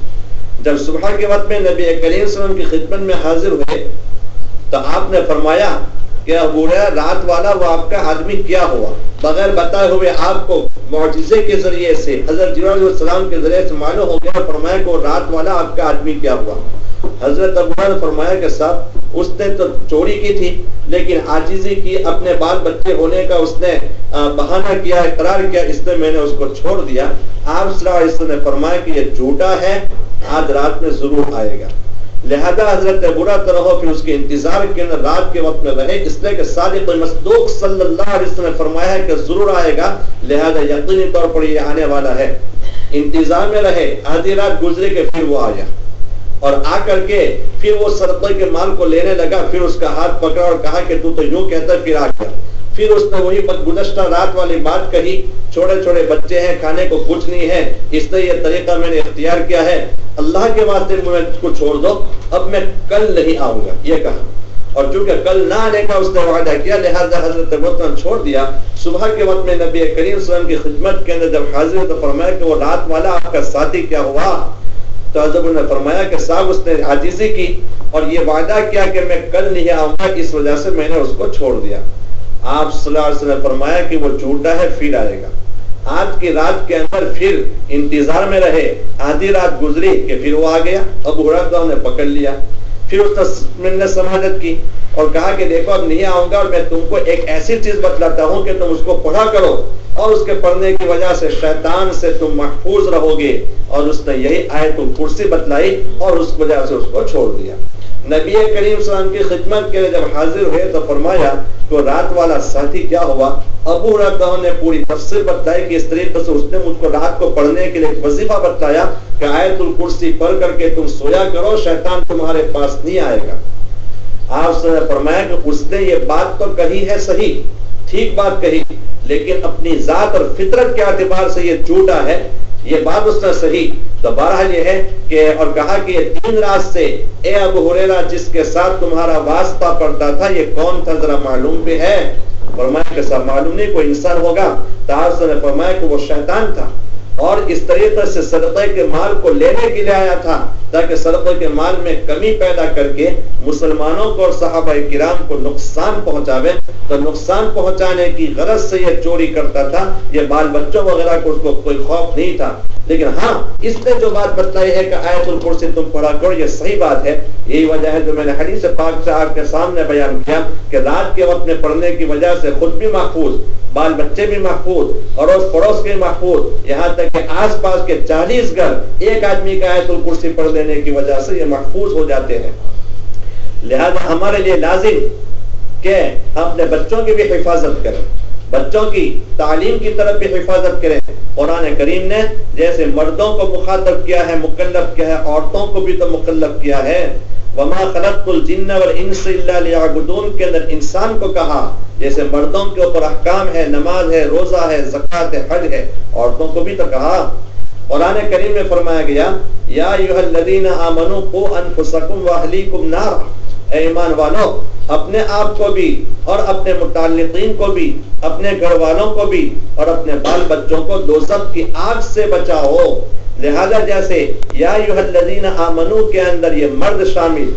جب صبح کے وقت میں نبی کریم صلی اللہ علیہ وسلم کی خدمت میں حاضر ہوئے تو آپ نے فرمایا کہ ابو ہریرہ رات والا وہ آپ کا آدمی کیا ہوا؟ بغیر بتائے ہوئے آپ کو معجزے کے ذریعے سے حضرت جبرائیل علیہ السلام کے ذریعے سے معلوم ہو گیا. فرمایا کہ وہ رات والا آپ کا آدمی کیا ہوا؟ حضرت ابو ہریرہ نے فرمایا کہ صاحب اس نے تو چوری کی تھی لیکن عاجزی کی, اپنے بال بچے ہونے کا اس نے بہانہ کیا, اقرار کیا, اس لیے میں نے اس کو چھوڑ دیا. آپ صلی اللہ علیہ وسلم نے فرمایا کہ یہ جھوٹا ہے, آج رات میں ضرور آئے گا. لہذا حضرت ابو ہریرہ پھر اس کے انتظار کے اندر رات کے وقت میں رہے, اس لیے کہ صادق مصدوق صلی اللہ علیہ وسلم نے فرمایا ہے کہ ضرور آئے گا, لہذا یقینی طور پر یہ آنے والا ہے. انتظار میں رہے, آدھی رات گزرے کہ پھر وہ آیا اور آ کر کے پھر وہ صدقے کے مال کو لینے لگا. پھر اس کا ہاتھ پکڑا اور کہا کہ تو یوں کہتا ہے, پھر آ گیا. پھر اس نے وہی گزشتہ رات والی بات کہی, چھوٹے چھوٹے بچے ہیں, کھانے کو کچھ نہیں ہے, اس لیے یہ طریقہ میں نے اختیار کیا ہے, اللہ کے واسطے مجھے اس کو چھوڑ دو, اب میں کل نہیں آؤں گا, یہ کہا. اور چونکہ کل نہ آنے کا اس نے وعدہ کیا, لہذا حضرت ابو ہریرہ چھوڑ دیا. صبح کے وقت میں نبی کریم صلی اللہ علیہ وسلم کی خدمت کے اندر جب حاضر ہوئے تو فرمایا کہ وہ رات والا آپ کا ساتھی کیا ہوا؟ تو حضرت نے فرمایا کہ صاحب اس نے عاجزی کی اور یہ وعدہ کیا کہ میں کل نہیں آؤں گا, اس وجہ سے میں نے اس کو چھوڑ دیا. آپ صلی اللہ علیہ وسلم نے فرمایا کہ وہ جھوٹا ہے, پھر آئے گا. آج کی رات کے اندر پھر انتظار میں رہے, آدھی رات گزری کہ پھر وہ آ گیا. ابو ہریرہ نے پکڑ لیا, پھر اس نے سماجت کی اور کہا کہ دیکھو اب نہیں آؤں گا اور میں تم کو ایک ایسی چیز بتلاتا ہوں کہ تم اس کو پڑھا کرو اور اس کے پڑھنے کی وجہ سے شیطان سے تم محفوظ رہو گے. اور اس نے یہی آیت الکرسی بتلائی اور اس وجہ سے اس کو چھوڑ دیا. نبی کریم صلی اللہ علیہ وسلم کی خدمت کے لیے جب حاضر ہوئے تو فرمایا کہ رات والا ساتھی کیا ہوا؟ ابو ہریرہ نے پوری تفصیل بتائی کہ اس طریقے سے اس نے مجھ کو رات کو پڑھنے کے لیے ایک وظیفہ بتایا کہ آیت الکرسی پڑھ کر کے تم سویا کرو, شیطان تمہارے پاس نہیں آئے گا. آپ نے فرمایا کہ اس نے یہ بات تو کہی ہے, صحیح ٹھیک بات کہی, لیکن اپنی ذات اور فطرت کے اعتبار سے یہ جھوٹا ہے, یہ بات اس نے صحیح. تو بہرحال یہ ہے کہ اور کہا کہ یہ 3 رات سے اے ابو ہریرہ جس کے ساتھ تمہارا واسطہ پڑتا تھا یہ کون تھا, ذرا معلوم بھی ہے؟ فرمایا کہ صاحب معلوم نہیں, کوئی انسان ہوگا. تو نے فرمایا کہ وہ شیطان تھا اور اس طریقے سے صدقے کے مال کو لینے کے لیے آیا تھا تاکہ صدقے کے مال میں کمی پیدا کر کے مسلمانوں کو اور صحابہ کرام کو نقصان پہنچاوے. تو نقصان پہنچانے کی غرض سے یہ چوری کرتا تھا. یہ بال بچوں وغیرہ کو اس کو کوئی خوف نہیں تھا, لیکن ہاں اس نے جو بات بتلائی ہے کہ آیت الکرسی تم پڑھا کرو, یہ صحیح بات ہے. یہی وجہ ہے جو میں نے حدیث پاک سے آپ کے سامنے بیان کیا کہ رات کے وقت میں پڑھنے کی وجہ سے خود بھی محفوظ, بال بچے بھی محفوظ, اڑوس پڑوس کے محفوظ, یہاں تک کہ آس پاس کے 40 گھر ایک آدمی کا آیت الکرسی پڑھ دینے کی وجہ سے یہ محفوظ ہو جاتے ہیں. لہذا ہمارے لیے لازم کہ ہم اپنے بچوں کی بھی حفاظت کریں, بچوں کی تعلیم کی طرف بھی حفاظت کریں. قرآن کریم نے جیسے مردوں کو مخاطب کیا ہے, مکلف کیا ہے, عورتوں کو بھی تو مکلف کیا ہے. وما خلقت الجن والانس الا ليعبدون کے اندر انسان کو کہا, جیسے مردوں کے اوپر احکام ہے, نماز ہے, روزہ ہے, زکوٰۃ ہے, حج ہے, عورتوں کو بھی تو کہا. قرآن کریم میں فرمایا گیا یا ایھا الذین آمنوا قوا انفسکم واہلیکم نارا, اے ایمان والو اپنے آپ کو بھی اور اپنے متعلقین کو بھی, اپنے گھر والوں کو بھی اور اپنے بال بچوں کو دوزخ کی آگ سے بچاؤ. لہذا جیسے یا ایھا الذین آمنوا کے اندر یہ مرد شامل,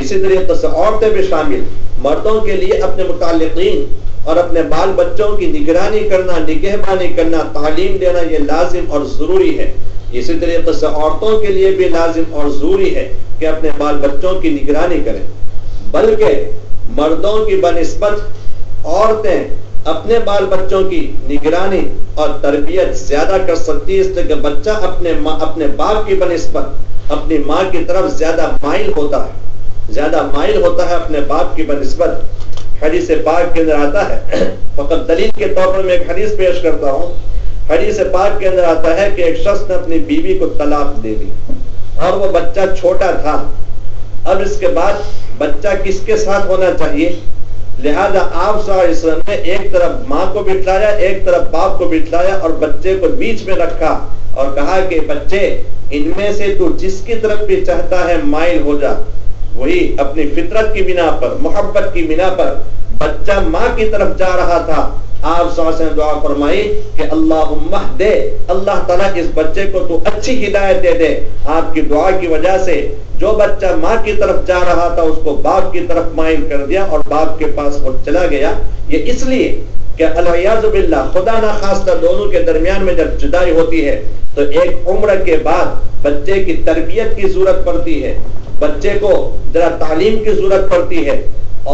اسی طریقے سے عورتیں بھی شامل. مردوں کے لیے اپنے متعلقین اور اپنے بال بچوں کی نگرانی کرنا, نگہبانی کرنا, تعلیم دینا یہ لازم اور ضروری ہے. اسی طریقے سے عورتوں کے لیے بھی لازم اور ضروری ہے کہ اپنے بال بچوں کی نگرانی کریں. بلکہ مردوں کی بنسبت عورتیں اپنے بال بچوں کی نگرانی اور تربیت زیادہ کر سکتی ہے، اس لیے کہ بچہ اپنے باپ کی بنسبت اپنی ماں کی طرف زیادہ مائل ہوتا ہے اپنے باپ کی بنسبت۔ حدیث پاک کے اندر آتا ہے، فقط دلیل کے طور پر میں ایک حدیث پیش کرتا ہوں۔ حدیث پاک کے اندر آتا ہے کہ ایک شخص نے اپنی بیوی کو طلاق دے دی اور وہ بچہ چھوٹا تھا۔ اب اس کے بعد بچہ کس کے ساتھ ہونا چاہیے؟ لہذا آپ صلی اللہ علیہ وسلم نے ایک طرف ماں کو بٹھلایا، ایک طرف باپ کو بٹھلایا اور بچے کو بیچ میں رکھا اور کہا کہ بچے ان میں سے تو جس کی طرف بھی چاہتا ہے مائل ہو جا۔ وہی اپنی فطرت کی بنا پر، محبت کی بنا پر بچہ ماں کی طرف جا رہا تھا۔ آپ صلی اللہ علیہ وسلم دعا فرمائی کہ اللہم اہدے، اللہ تعالیٰ اس بچے کو تو اچھی ہدایت دے دے۔ آپ کی دعا کی وجہ سے جو بچہ ماں کی طرف جا رہا تھا اس کو باپ کی طرف مائل کر دیا اور باپ کے پاس وہ چلا گیا۔ یہ اس لیے کہ العیاذ باللہ خدا نخواستہ دونوں کے درمیان میں جب جدائی ہوتی ہے تو ایک عمر کے بعد بچے کی تربیت کی ضرورت پڑتی ہے، بچے کو ذرا تعلیم کی ضرورت پڑتی ہے،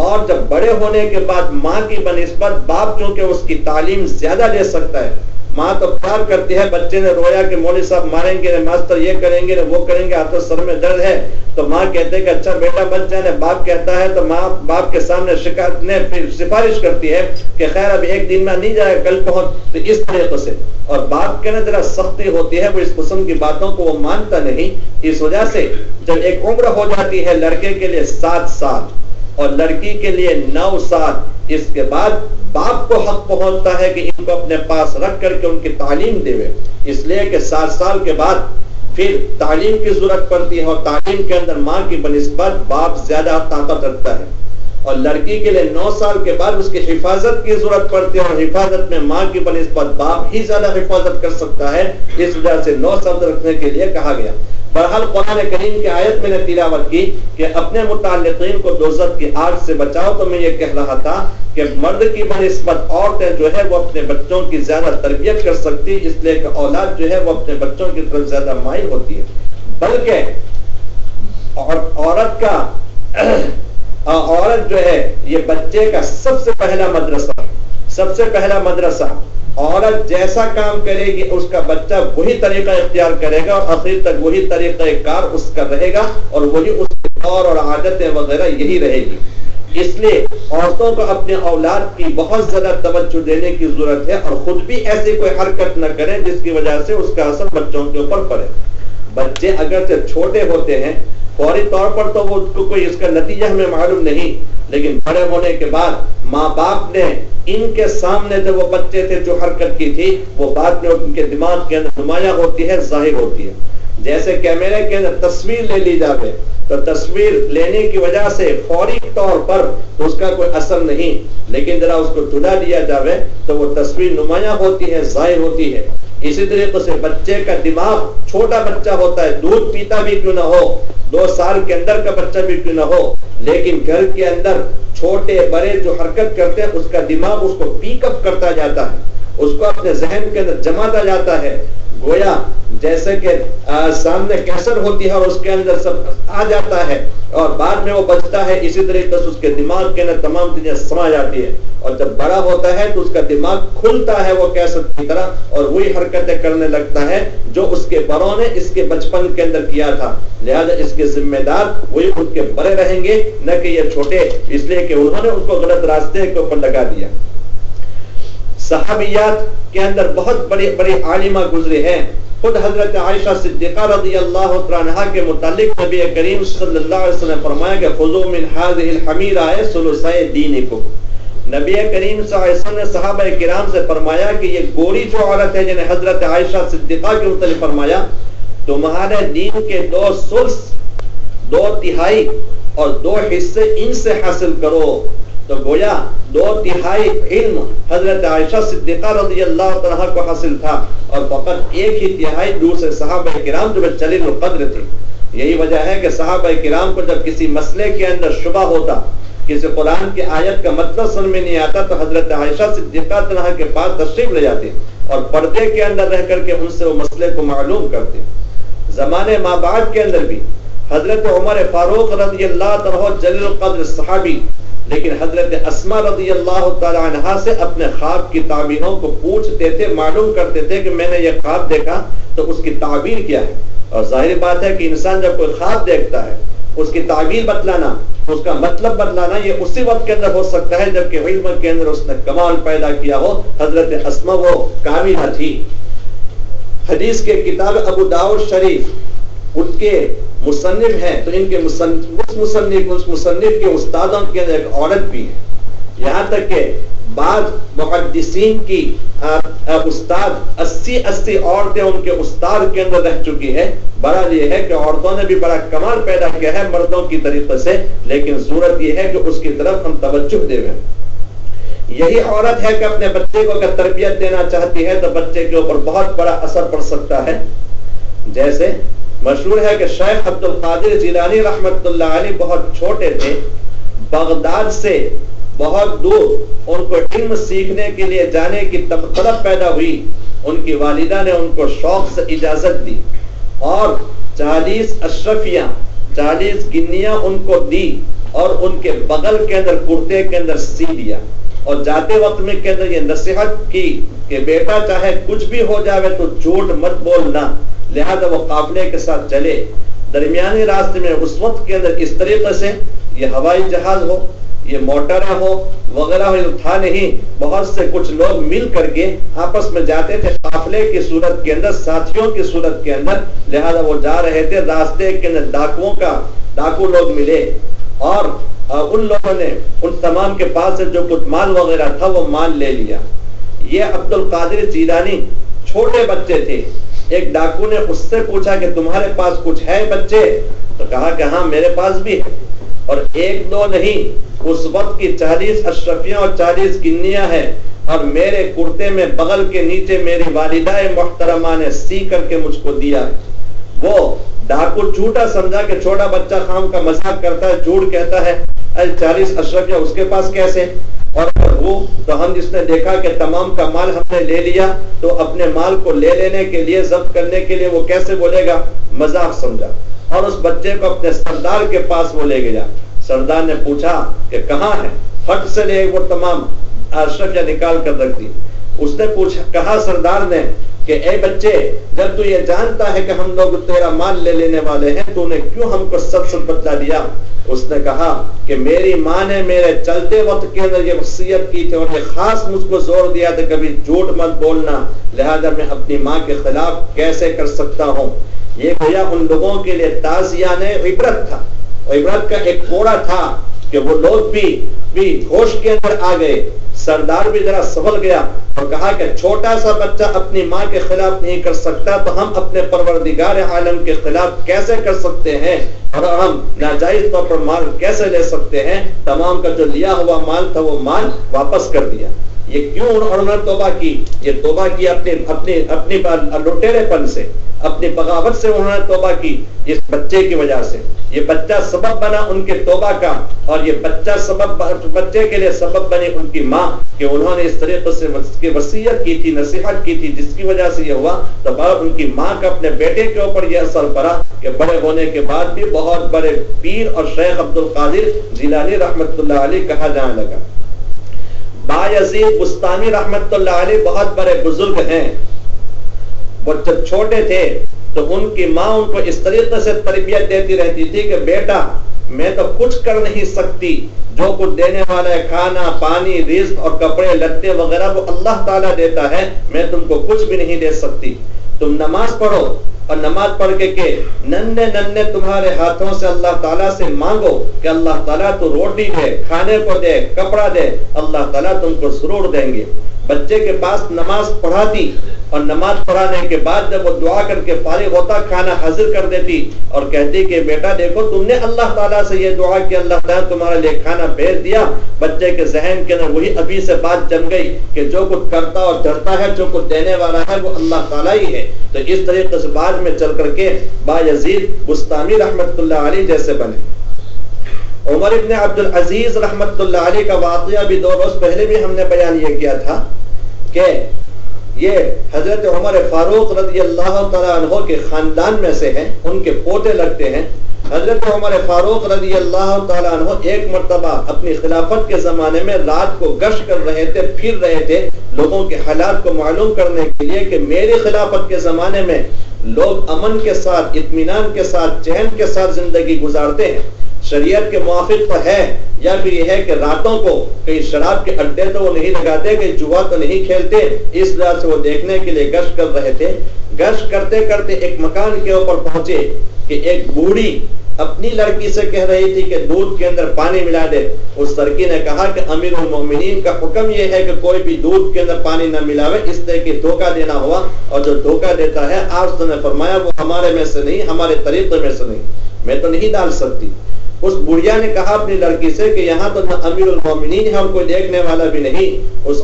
اور جب بڑے ہونے کے بعد ماں کی بنسبت باپ چونکہ اس کی تعلیم زیادہ دے سکتا ہے، ماں تو پیار کرتی ہے، بچے نے رویا کہ مولوی صاحب ماریں گے، ماسٹر یہ کریں گے، وہ کریں گے، آپ تو سر میں درد ہے، تو ماں کہتے ہیں کہ اچھا بیٹا بچ جائے، باپ کہتا ہے تو ماں باپ کے سامنے شکایت نے پھر سفارش کرتی ہے کہ خیر اب ایک دن میں نہیں جائے، کل پہنچ، تو اس طریقے سے۔ اور باپ کے نا ذرا سختی ہوتی ہے، وہ اس قسم کی باتوں کو وہ مانتا نہیں۔ اس وجہ سے جب ایک عمر ہو جاتی ہے لڑکے کے لیے 7 سال اور لڑکی کے لیے 9 سال، اس کے بعد باپ کو حق پہنچتا ہے کہ ان کو اپنے پاس رکھ کر کے ان کی تعلیم دے، اس لیے کہ 7 سال کے بعد پھر تعلیم کی ضرورت پڑتی ہے اور تعلیم کے اندر ماں کی بنسبت باپ زیادہ طاقت رکھتا ہے، اور لڑکی کے لیے 9 سال کے بعد اس کی حفاظت کی ضرورت پڑتی ہے اور حفاظت میں ماں کی بنسبت باپ ہی زیادہ حفاظت کر سکتا ہے، اس وجہ سے 9 سال رکھنے کے لیے کہا گیا۔ بہرحال قرآن کریم کی آیت میں نے تلاوت کی کہ اپنے متعلقین کو دوزخ کی آگ سے بچاؤ، تو میں یہ کہہ رہا تھا کہ مرد کی بنسبت عورتیں جو ہے وہ اپنے بچوں کی زیادہ تربیت کر سکتی، اس لیے کہ اولاد جو ہے وہ اپنے بچوں کی طرف زیادہ مائل ہوتی ہے، بلکہ عورت جو ہے یہ بچے کا سب سے پہلا مدرسہ، عورت جیسا کام کرے گی اس کا بچہ وہی طریقہ اختیار کرے گا اور آخر تک وہی طریقہ کار اس کا رہے گا اور وہی اس کے دور اور عادتیں وغیرہ یہی رہے گی۔ اس لیے عورتوں کو اپنے اولاد کی بہت زیادہ توجہ دینے کی ضرورت ہے اور خود بھی ایسی کوئی حرکت نہ کریں جس کی وجہ سے اس کا اثر بچوں کے اوپر پڑے۔ بچے اگرچہ چھوٹے ہوتے ہیں فوری طور پر تو وہ کوئی اس کا نتیجہ ہمیں معلوم نہیں، لیکن بڑے ہونے کے بعد ماں باپ نے ان کے سامنے جو وہ بچے تھے جو حرکت کی تھی وہ بعد میں ان کے دماغ کے اندر نمایاں ہوتی ہے، ظاہر ہوتی ہے۔ جیسے کیمرے کے اندر تصویر لے لی جاوے تو تصویر لینے کی وجہ سے فوری طور پر اس کا کوئی اثر نہیں، لیکن ذرا اس کو ٹھلا دیا جاوے تو وہ تصویر نمایاں ہوتی ہے، ظاہر ہوتی ہے۔ اسی طریقے سے بچے کا دماغ، چھوٹا بچہ ہوتا ہے، دودھ پیتا بھی کیوں نہ ہو، 2 سال کے اندر کا بچہ بھی کیوں نہ ہو، لیکن گھر کے اندر چھوٹے بڑے جو حرکت کرتے ہیں اس کا دماغ اس کو پیک اپ کرتا جاتا ہے، اس کو اپنے ذہن کے اندر جماتا جاتا ہے، گویا جیسے کہ سامنے کیسر ہوتی ہے اور اس کے اندر سب آ جاتا ہے اور بعد میں وہ بچتا ہے، اسی طریقے سے اس کے دماغ کے اندر تمام چیزیں سما جاتی ہے، اور جب بڑا ہوتا ہے تو اس کا دماغ کھلتا ہے وہ کیسر کی طرح اور وہی حرکتیں کرنے لگتا ہے جو اس کے بڑوں نے اس کے بچپن کے اندر کیا تھا، لہذا اس کے ذمہ دار وہی خود کے بڑے رہیں گے، نہ کہ یہ چھوٹے، اس لیے کہ انہوں نے اس کو غلط راستے کے اوپر لگا دیا۔ صحابیات کے اندر بہت بڑی بڑی عالمہ گزرے ہیں، خود حضرت عائشہ صدیقہ رضی اللہ عنہا کے متعلق نبی کریم صلی اللہ علیہ وسلم نے فرمایا کہ خذوا من هذه الحمیرہ ثلثی دینکم۔ نبی کریم صلی اللہ علیہ وسلم نے صحابہ کرام سے فرمایا کہ یہ گوری جو عورت ہے جنہیں حضرت عائشہ صدیقہ کے متعلق فرمایا تمہارے دین کے 2 ثلث 2 تہائی اور 2 حصے ان سے حاصل کرو، تو گویا 2 تہائی علم حضرت عائشہ صدیقہ رضی اللہ عنہا کو حاصل تھا اور فقط 1 ہی تہائی دوسرے صحابہ کرام جو جلیل القدر تھے۔ یہی وجہ ہے کہ صحابہ کرام کو جب کسی مسئلے کے اندر شبہ ہوتا، کسی قرآن کی آیت کا مطلب سمجھ میں نہیں آتا، تو حضرت عائشہ صدیقہ عنہا کے پاس تشریف لے جاتے اور پردے کے اندر رہ کر کے ان سے وہ مسئلے کو معلوم کرتے۔ زمانے ماں بعد کے اندر بھی حضرت عمر فاروق رضی اللہ عنہ جلیل القدر صحابی، لیکن حضرت اسما رضی اللہ تعالی عنہا سے اپنے خواب کی تعبیروں کو پوچھتے تھے، معلوم کرتے تھے کہ میں نے یہ خواب دیکھا تو اس کی تعبیر کیا ہے۔ اور ظاہر بات ہے کہ انسان جب کوئی خواب دیکھتا ہے اس کی تعبیر بتلانا، اس کا مطلب بتلانا، یہ اسی وقت کے اندر ہو سکتا ہے جبکہ علم کے اندر اس نے کمال پیدا کیا ہو۔ حضرت اسما وہ کاملہ تھی۔ حدیث کے کتاب ابو داؤد شریف ان کے مصنف ہیں، تو ان کے مصنف کے استادوں کے اندر ایک عورت بھی ہے، یہاں تک کہ بعض محدثین کی استاد 80 عورتیں ان کے استاد کے اندر رہ چکی ہے۔ بڑا یہ ہے کہ عورتوں نے بھی بڑا کمال پیدا کیا ہے مردوں کی طریقے سے، لیکن صورت یہ ہے کہ اس کی طرف ہم توجہ دے رہے ہیں۔ یہی عورت ہے کہ اپنے بچے کو اگر تربیت دینا چاہتی ہے تو بچے کے اوپر بہت بڑا اثر پڑ سکتا ہے۔ جیسے مشہور ہے کہ شیخ عبد القادر جیلانی رحمت اللہ علیہ بہت چھوٹے تھے، بغداد سے بہت دور ان کو علم سیکھنے کے لیے جانے کی طلب پیدا ہوئی۔ ان کی والدہ نے ان کو شوق سے اجازت دی اور 40 اشرفیاں 40 گنیاں ان کو دی اور ان کے بغل کے اندر کرتے کے اندر سی دیا، اور جاتے وقت میں کے اندر یہ نصیحت کی کہ بیٹا چاہے کچھ بھی ہو جاوے تو جھوٹ مت بولنا، لہذا وہ قافلے کے ساتھ چلے۔ درمیانی راستے میں اس وقت کے اندر اس طریقے سے یہ ہوائی جہاز ہو، یہ موٹر ہو وغیرہ تھا نہیں، بہت سے کچھ لوگ مل کر کے آپس میں جاتے تھے قافلے کی صورت کے اندر، ساتھیوں کی صورت کے اندر، لہذا وہ جا رہے تھے، راستے کے اندر ڈاکو لوگ ملے اور ان لوگوں نے ان تمام کے پاس سے جو کچھ مال وغیرہ تھا وہ مال لے لیا۔ یہ عبد القادر جیلانی چھوٹے بچے تھے۔ ایک ڈاکو نے اس سے پوچھا کہ تمہارے پاس کچھ ہے بچے؟ تو کہا کہ ہاں میرے پاس بھی ہے، اور ایک دو نہیں، اس وقت کی 40 اشرفیاں اور 40 گنیاں ہیں، اور میرے کرتے میں بغل کے نیچے میری والدہ محترمہ نے سی کر کے مجھ کو دیا ہے۔ وہ ڈاکو جھوٹا سمجھا کہ چھوٹا بچہ خام کا مذاق کرتا ہے، جھوٹ کہتا ہے، 40 اشرفیاں اس کے پاس کیسے؟ اور وہ تو ہم جس نے دیکھا کہ تمام کا مال ہم نے لے لیا تو اپنے مال کو لے لینے کے لیے، ضبط کرنے کے لیے وہ کیسے بولے گا؟ مذاق سمجھا، اور اس بچے کو اپنے سردار کے پاس وہ لے گیا۔ سردار نے پوچھا کہ کہاں ہے؟ ہٹ سے لے وہ تمام اشرفیاں نکال کر رکھ دی۔ اس نے کہا سردار نے کہ اے بچے، جب تو یہ جانتا ہے کہ ہم لوگ تیرا مال لے لینے والے ہیں تو نے کیوں ہم کو سچ بتلا دیا؟ اس نے کہا کہ میری ماں نے میرے چلتے وقت کے اندر یہ وصیت کی تھی اور یہ خاص مجھ کو زور دیا تھا کبھی جھوٹ مت بولنا، لہذا میں اپنی ماں کے خلاف کیسے کر سکتا ہوں۔ یہ گویا ان لوگوں کے لیے تعزیانِ عبرت تھا، اور عبرت کا ایک کوڑا تھا کہ وہ لوگ بھی ہوش کے اندر آ گئے۔ سردار بھی ذرا سنبھل گیا اور کہا کہ چھوٹا سا بچہ اپنی ماں کے خلاف نہیں کر سکتا تو ہم اپنے پروردگار عالم کے خلاف کیسے کر سکتے ہیں، اور ہم ناجائز طور پر مال کیسے لے سکتے ہیں؟ تمام کا جو لیا ہوا مال تھا وہ مال واپس کر دیا۔ یہ کیوں انہوں نے توبہ کی؟ یہ توبہ کی اپنی لٹیرے پن سے، اپنی بغاوت سے انہوں نے توبہ کی، اس بچے کی وجہ سے۔ یہ بچہ سبب بنا ان کے توبہ کا، اور یہ بچے کے لیے سبب بنی ان کی ماں کہ انہوں نے اس طریقے سے وصیت کی تھی، نصیحت کی تھی، جس کی وجہ سے یہ ہوا۔ تو ان کی ماں کا اپنے بیٹے کے اوپر یہ اثر پڑا کہ بڑے ہونے کے بعد بھی بہت بڑے پیر اور شیخ عبد القادر جیلانی رحمت اللہ علیہ کہا جانے لگا۔ بایزید بستامی رحمت اللہ علیہ بہت بڑے بزرگ ہیں، وہ جب چھوٹے تھے تو ان کی ماں ان کو اس طریقے سے تربیت دیتی رہتی تھی کہ بیٹا میں تو کچھ کر نہیں سکتی، جو کچھ دینے والا ہے کھانا پانی رزق اور کپڑے لتے وغیرہ وہ اللہ تعالیٰ دیتا ہے، میں تم کو کچھ بھی نہیں دے سکتی۔ تم نماز پڑھو اور نماز پڑھ کے ننھے تمہارے ہاتھوں سے اللہ تعالیٰ سے مانگو کہ اللہ تعالیٰ تو روٹی دے، کھانے کو دے، کپڑا دے، اللہ تعالیٰ تم کو ضرور دیں گے۔ بچے کے پاس نماز پڑھاتی اور نماز پڑھانے کے بعد جب وہ دعا کر کے فارغ ہوتا کھانا حاضر کر دیتی اور کہتی کہ بیٹا دیکھو تم نے اللہ تعالیٰ سے یہ دعا کی، اللہ تعالیٰ تمہارے لیے کھانا بھیج دیا۔ بچے کے ذہن کے اندر وہی ابھی سے بات جم گئی کہ جو کچھ کرتا اور ڈرتا ہے، جو کچھ دینے والا ہے وہ اللہ تعالیٰ ہی ہے۔ تو اس طریقے سے بعد میں چل کر کے بایزید بستامی رحمت اللہ علیہ جیسے بنے۔ عمر ابن عبد العزیز رحمت اللہ علیہ کا واقعہ بھی 2 روز پہلے بھی ہم نے بیان یہ کیا تھا کہ یہ حضرت عمر فاروق رضی اللہ تعالیٰ عنہ کے خاندان میں سے ہیں، ان کے پوتے لگتے ہیں۔ حضرت عمر فاروق رضی اللہ تعالیٰ عنہ ایک مرتبہ اپنی خلافت کے زمانے میں رات کو گشت کر رہے تھے، پھر رہے تھے لوگوں کے حالات کو معلوم کرنے کے لیے کہ میری خلافت کے زمانے میں لوگ امن کے ساتھ، اطمینان کے ساتھ، چین کے ساتھ زندگی گزارتے ہیں، شریعت کے موافق تو ہے، یا پھر یہ ہے کہ راتوں کو کئی شراب کے اڈے تو وہ نہیں لگاتے، کئی جوا تو نہیں کھیلتے، اس لحاظ سے وہ دیکھنے کے لیے گشت کر رہے تھے۔ گشت کرتے کرتے ایک مکان کے اوپر پہنچے کہ ایک بوڑھی اپنی لڑکی سے کہہ رہی تھی کہ دودھ کے اندر پانی ملا دے۔ اس لڑکی نے کہا کہ امیر المومنین کا حکم یہ ہے کہ کوئی بھی دودھ کے اندر پانی نہ ملاوے، اس طرح کی دھوکہ دینا ہوا، اور جو دھوکہ دیتا ہے آپ نے فرمایا وہ ہمارے میں سے نہیں، ہمارے طریقے میں سے نہیں، میں تو نہیں ڈال سکتی۔ اس بڑھیا نے کہا اپنی لڑکی سے کہ یہاں تو امیر المومنین ہے اور کوئی دیکھنے والا بھی نہیں۔ اس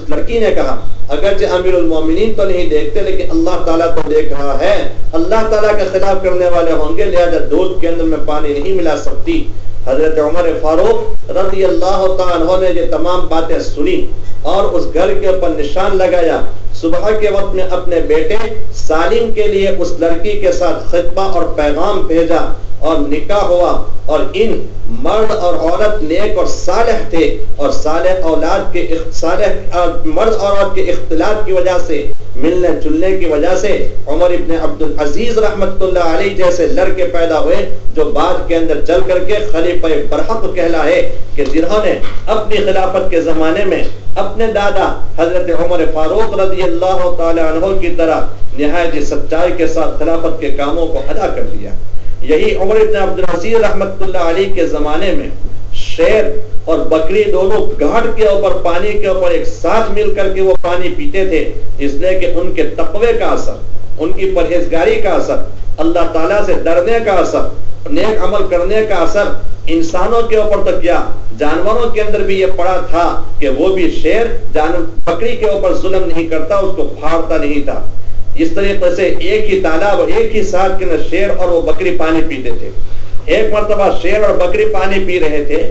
لڑکی نے کہا اگرچہ امیر المومنین تو نہیں دیکھتے لیکن اللہ تعالیٰ تو دیکھ رہا ہے، اللہ تعالیٰ کے خلاف کرنے والے ہوں گے، لہذا دودھ کے اندر میں پانی نہیں ملا سکتی۔ حضرت عمر فاروق رضی اللہ تعالیٰ عنہ نے یہ تمام باتیں سنی اور اس گھر کے اوپر نشان لگایا۔ صبح کے وقت میں اپنے بیٹے سالم کے لیے اس لڑکی کے ساتھ خطبہ اور پیغام بھیجا اور نکاح ہوا، اور ان مرد اور عورت نیک اور صالح تھے، اور صالح اولاد کے مرد اور عورت کے اختلاط کی وجہ سے، ملنے جلنے کی وجہ سے عمر ابن عبد العزیز رحمت اللہ علیہ جیسے لڑکے پیدا ہوئے جو بعد کے اندر چل کر کے خلیفہ برحق کہلائے، کہ جنہوں نے اپنی خلافت کے زمانے میں اپنے دادا حضرت عمر فاروق رضی اللہ تعالی عنہ کی طرح نہایت سچائی کے ساتھ خلافت کے کاموں کو ادا کر دیا۔ یہی عمر ابن عبد العزیز رحمت اللہ علیہ کے زمانے میں شیر اور بکری دونوں گھاٹ کے اوپر پانی کے اوپر ایک ساتھ مل کر کے وہ پانی پیتے تھے، اس لیے کہ ان کے تقوی کا اثر، ان کی پرہیزگاری کا اثر، اللہ تعالیٰ سے ڈرنے کا اثر، نیک عمل کرنے کا اثر انسانوں کے اوپر تو کیا جانوروں کے اندر بھی یہ پڑا تھا کہ وہ بھی شیر بکری کے اوپر ظلم نہیں کرتا، اس کو پھاڑتا نہیں تھا۔ اس طریقے سے ایک ہی تالاب اور ایک ہی ساتھ کے اندر شیر اور وہ بکری پانی پیتے تھے۔ ایک مرتبہ شیر اور بکری پانی پی رہے تھے،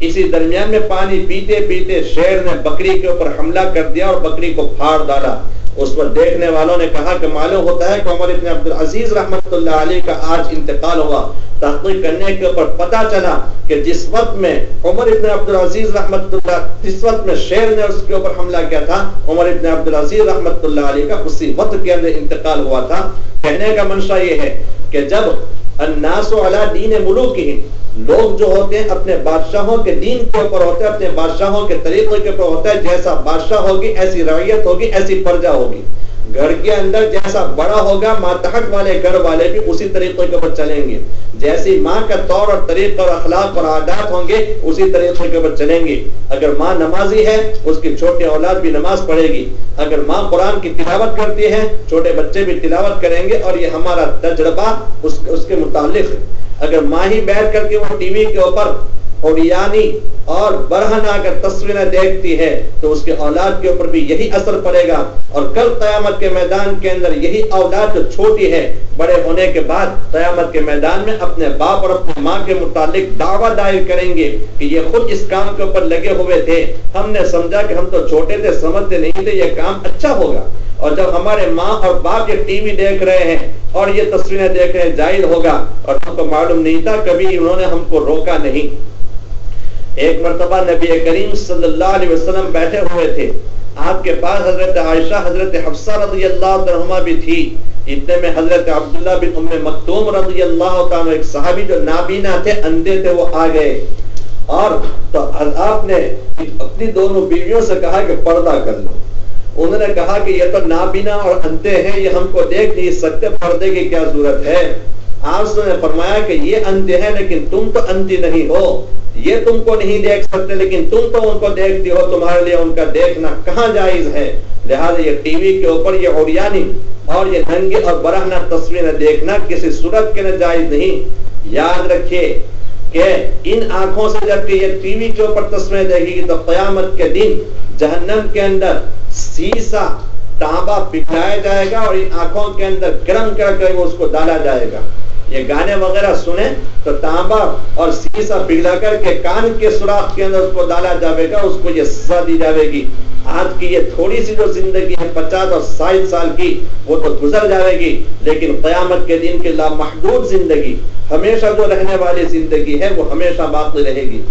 اسی درمیان میں پانی پیتے پیتے شیر نے بکری کے اوپر حملہ کر دیا اور بکری کو پھاڑ ڈالا۔ اس پر دیکھنے والوں نے کہا کہ معلوم ہوتا ہے کہ عمر ابن عبد العزیز رحمت اللہ علیہ کا آج انتقال ہوا۔ تحقیق کرنے کے اوپر پتہ چلا کہ جس وقت میں عمر ابن عبد العزیز رحمت اللہ، جس وقت میں شیر نے اس کے اوپر حملہ کیا تھا، عمر ابن عبد العزیز رحمت اللہ علیہ کا اسی وقت کے اندر انتقال ہوا تھا۔ کہنے کا منشا یہ ہے کہ جب الناس علی دین ملوکہم، لوگ جو ہوتے ہیں اپنے بادشاہوں کے دین کے اوپر ہوتے ہیں، اپنے بادشاہوں کے طریقے کے اوپر ہوتا ہے، جیسا بادشاہ ہوگی ایسی رعیت ہوگی، ایسی پرجا ہوگی۔ گھر کے اندر جیسا بڑا ہوگا ماتحت والے گھر والے بھی اسی طریقے کے اوپر چلیں گے، جیسی ماں کا طور اور طریقہ اور اخلاق اور عادات ہوں گے اسی طریقے کے اوپر چلیں گے۔ اگر ماں نمازی ہے اس کی چھوٹی اولاد بھی نماز پڑھے گی، اگر ماں قرآن کی تلاوت کرتی ہے چھوٹے بچے بھی تلاوت کریں گے، اور یہ ہمارا تجربہ اس کے متعلق ہے۔ اگر ماں ہی بیٹھ کر کے وہ ٹی وی کے اوپر اوریانی اور برہنہ کر تصویریں دیکھتی ہے تو اس کے اولاد کے اوپر بھی یہی اثر پڑے گا، اور کل قیامت کے میدان کے اندر یہی اولاد جو چھوٹی ہے بڑے ہونے کے بعد قیامت کے میدان میں اپنے باپ اور اپنی ماں کے متعلق دعویٰ دائر کریں گے کہ یہ خود اس کام کے اوپر لگے ہوئے تھے، ہم نے سمجھا کہ ہم تو چھوٹے تھے، سمجھتے نہیں تھے یہ کام اچھا ہوگا، اور جب ہمارے ماں اور باپ یہ ٹی وی دیکھ رہے ہیں اور یہ تصویریں دیکھ رہے ہیں جائز ہوگا، اور ہم کو معلوم نہیں تھا، کبھی انہوں نے ہم کو روکا نہیں۔ ایک مرتبہ نبی کریم صلی اللہ علیہ وسلم بیٹھے ہوئے تھے، آپ کے پاس حضرت عائشہ حضرت حفصہ رضی اللہ عنہما بھی تھی، اتنے میں حضرت عبداللہ بن ام مکتوم رضی اللہ تعالیٰ ایک صحابی جو نابینا تھے، اندھے تھے، وہ آ گئے، اور تو آپ نے اپنی دونوں بیویوں سے کہا کہ پردہ کر لو۔ انہوں نے کہا کہ یہ تو نابینا اور اندھے ہیں، یہ ہم کو دیکھ نہیں سکتے، پردے کی کیا ضرورت ہے؟ آپ نے فرمایا کہ یہ اندھے ہیں لیکن تم تو اندھی نہیں ہو، یہ تم کو نہیں دیکھ سکتے لیکن تم تو ان کو دیکھتی ہو، تمہارے لیے ان کا دیکھنا کہاں جائز ہے؟ لہذا یہ ٹی وی کے اوپر یہ عریانی اور یہ ننگے اور برہنہ تصویریں دیکھنا کسی صورت کے لیے جائز نہیں۔ یاد رکھیے کہ ان آنکھوں سے جب کہ یہ ٹی وی کے اوپر تصویریں دیکھے گی تو قیامت کے دن جہنم کے اندر سیسا تانبا پگھلایا جائے گا اور ان آنکھوں کے اندر گرم کر کے اس کو ڈالا جائے گا۔ یہ گانے وغیرہ سنیں تو تانبا اور سیسا پگھلا کر کے کان کے سوراخ کے اندر اس کو ڈالا جائے گا، اس کو یہ سزا دی جائے گی۔ آج کی یہ تھوڑی سی جو زندگی ہے 50 اور 60 سال کی، وہ تو گزر جائے گی، لیکن قیامت کے دن کی لامحدود زندگی، ہمیشہ جو رہنے والی زندگی ہے وہ ہمیشہ باقی رہے گی۔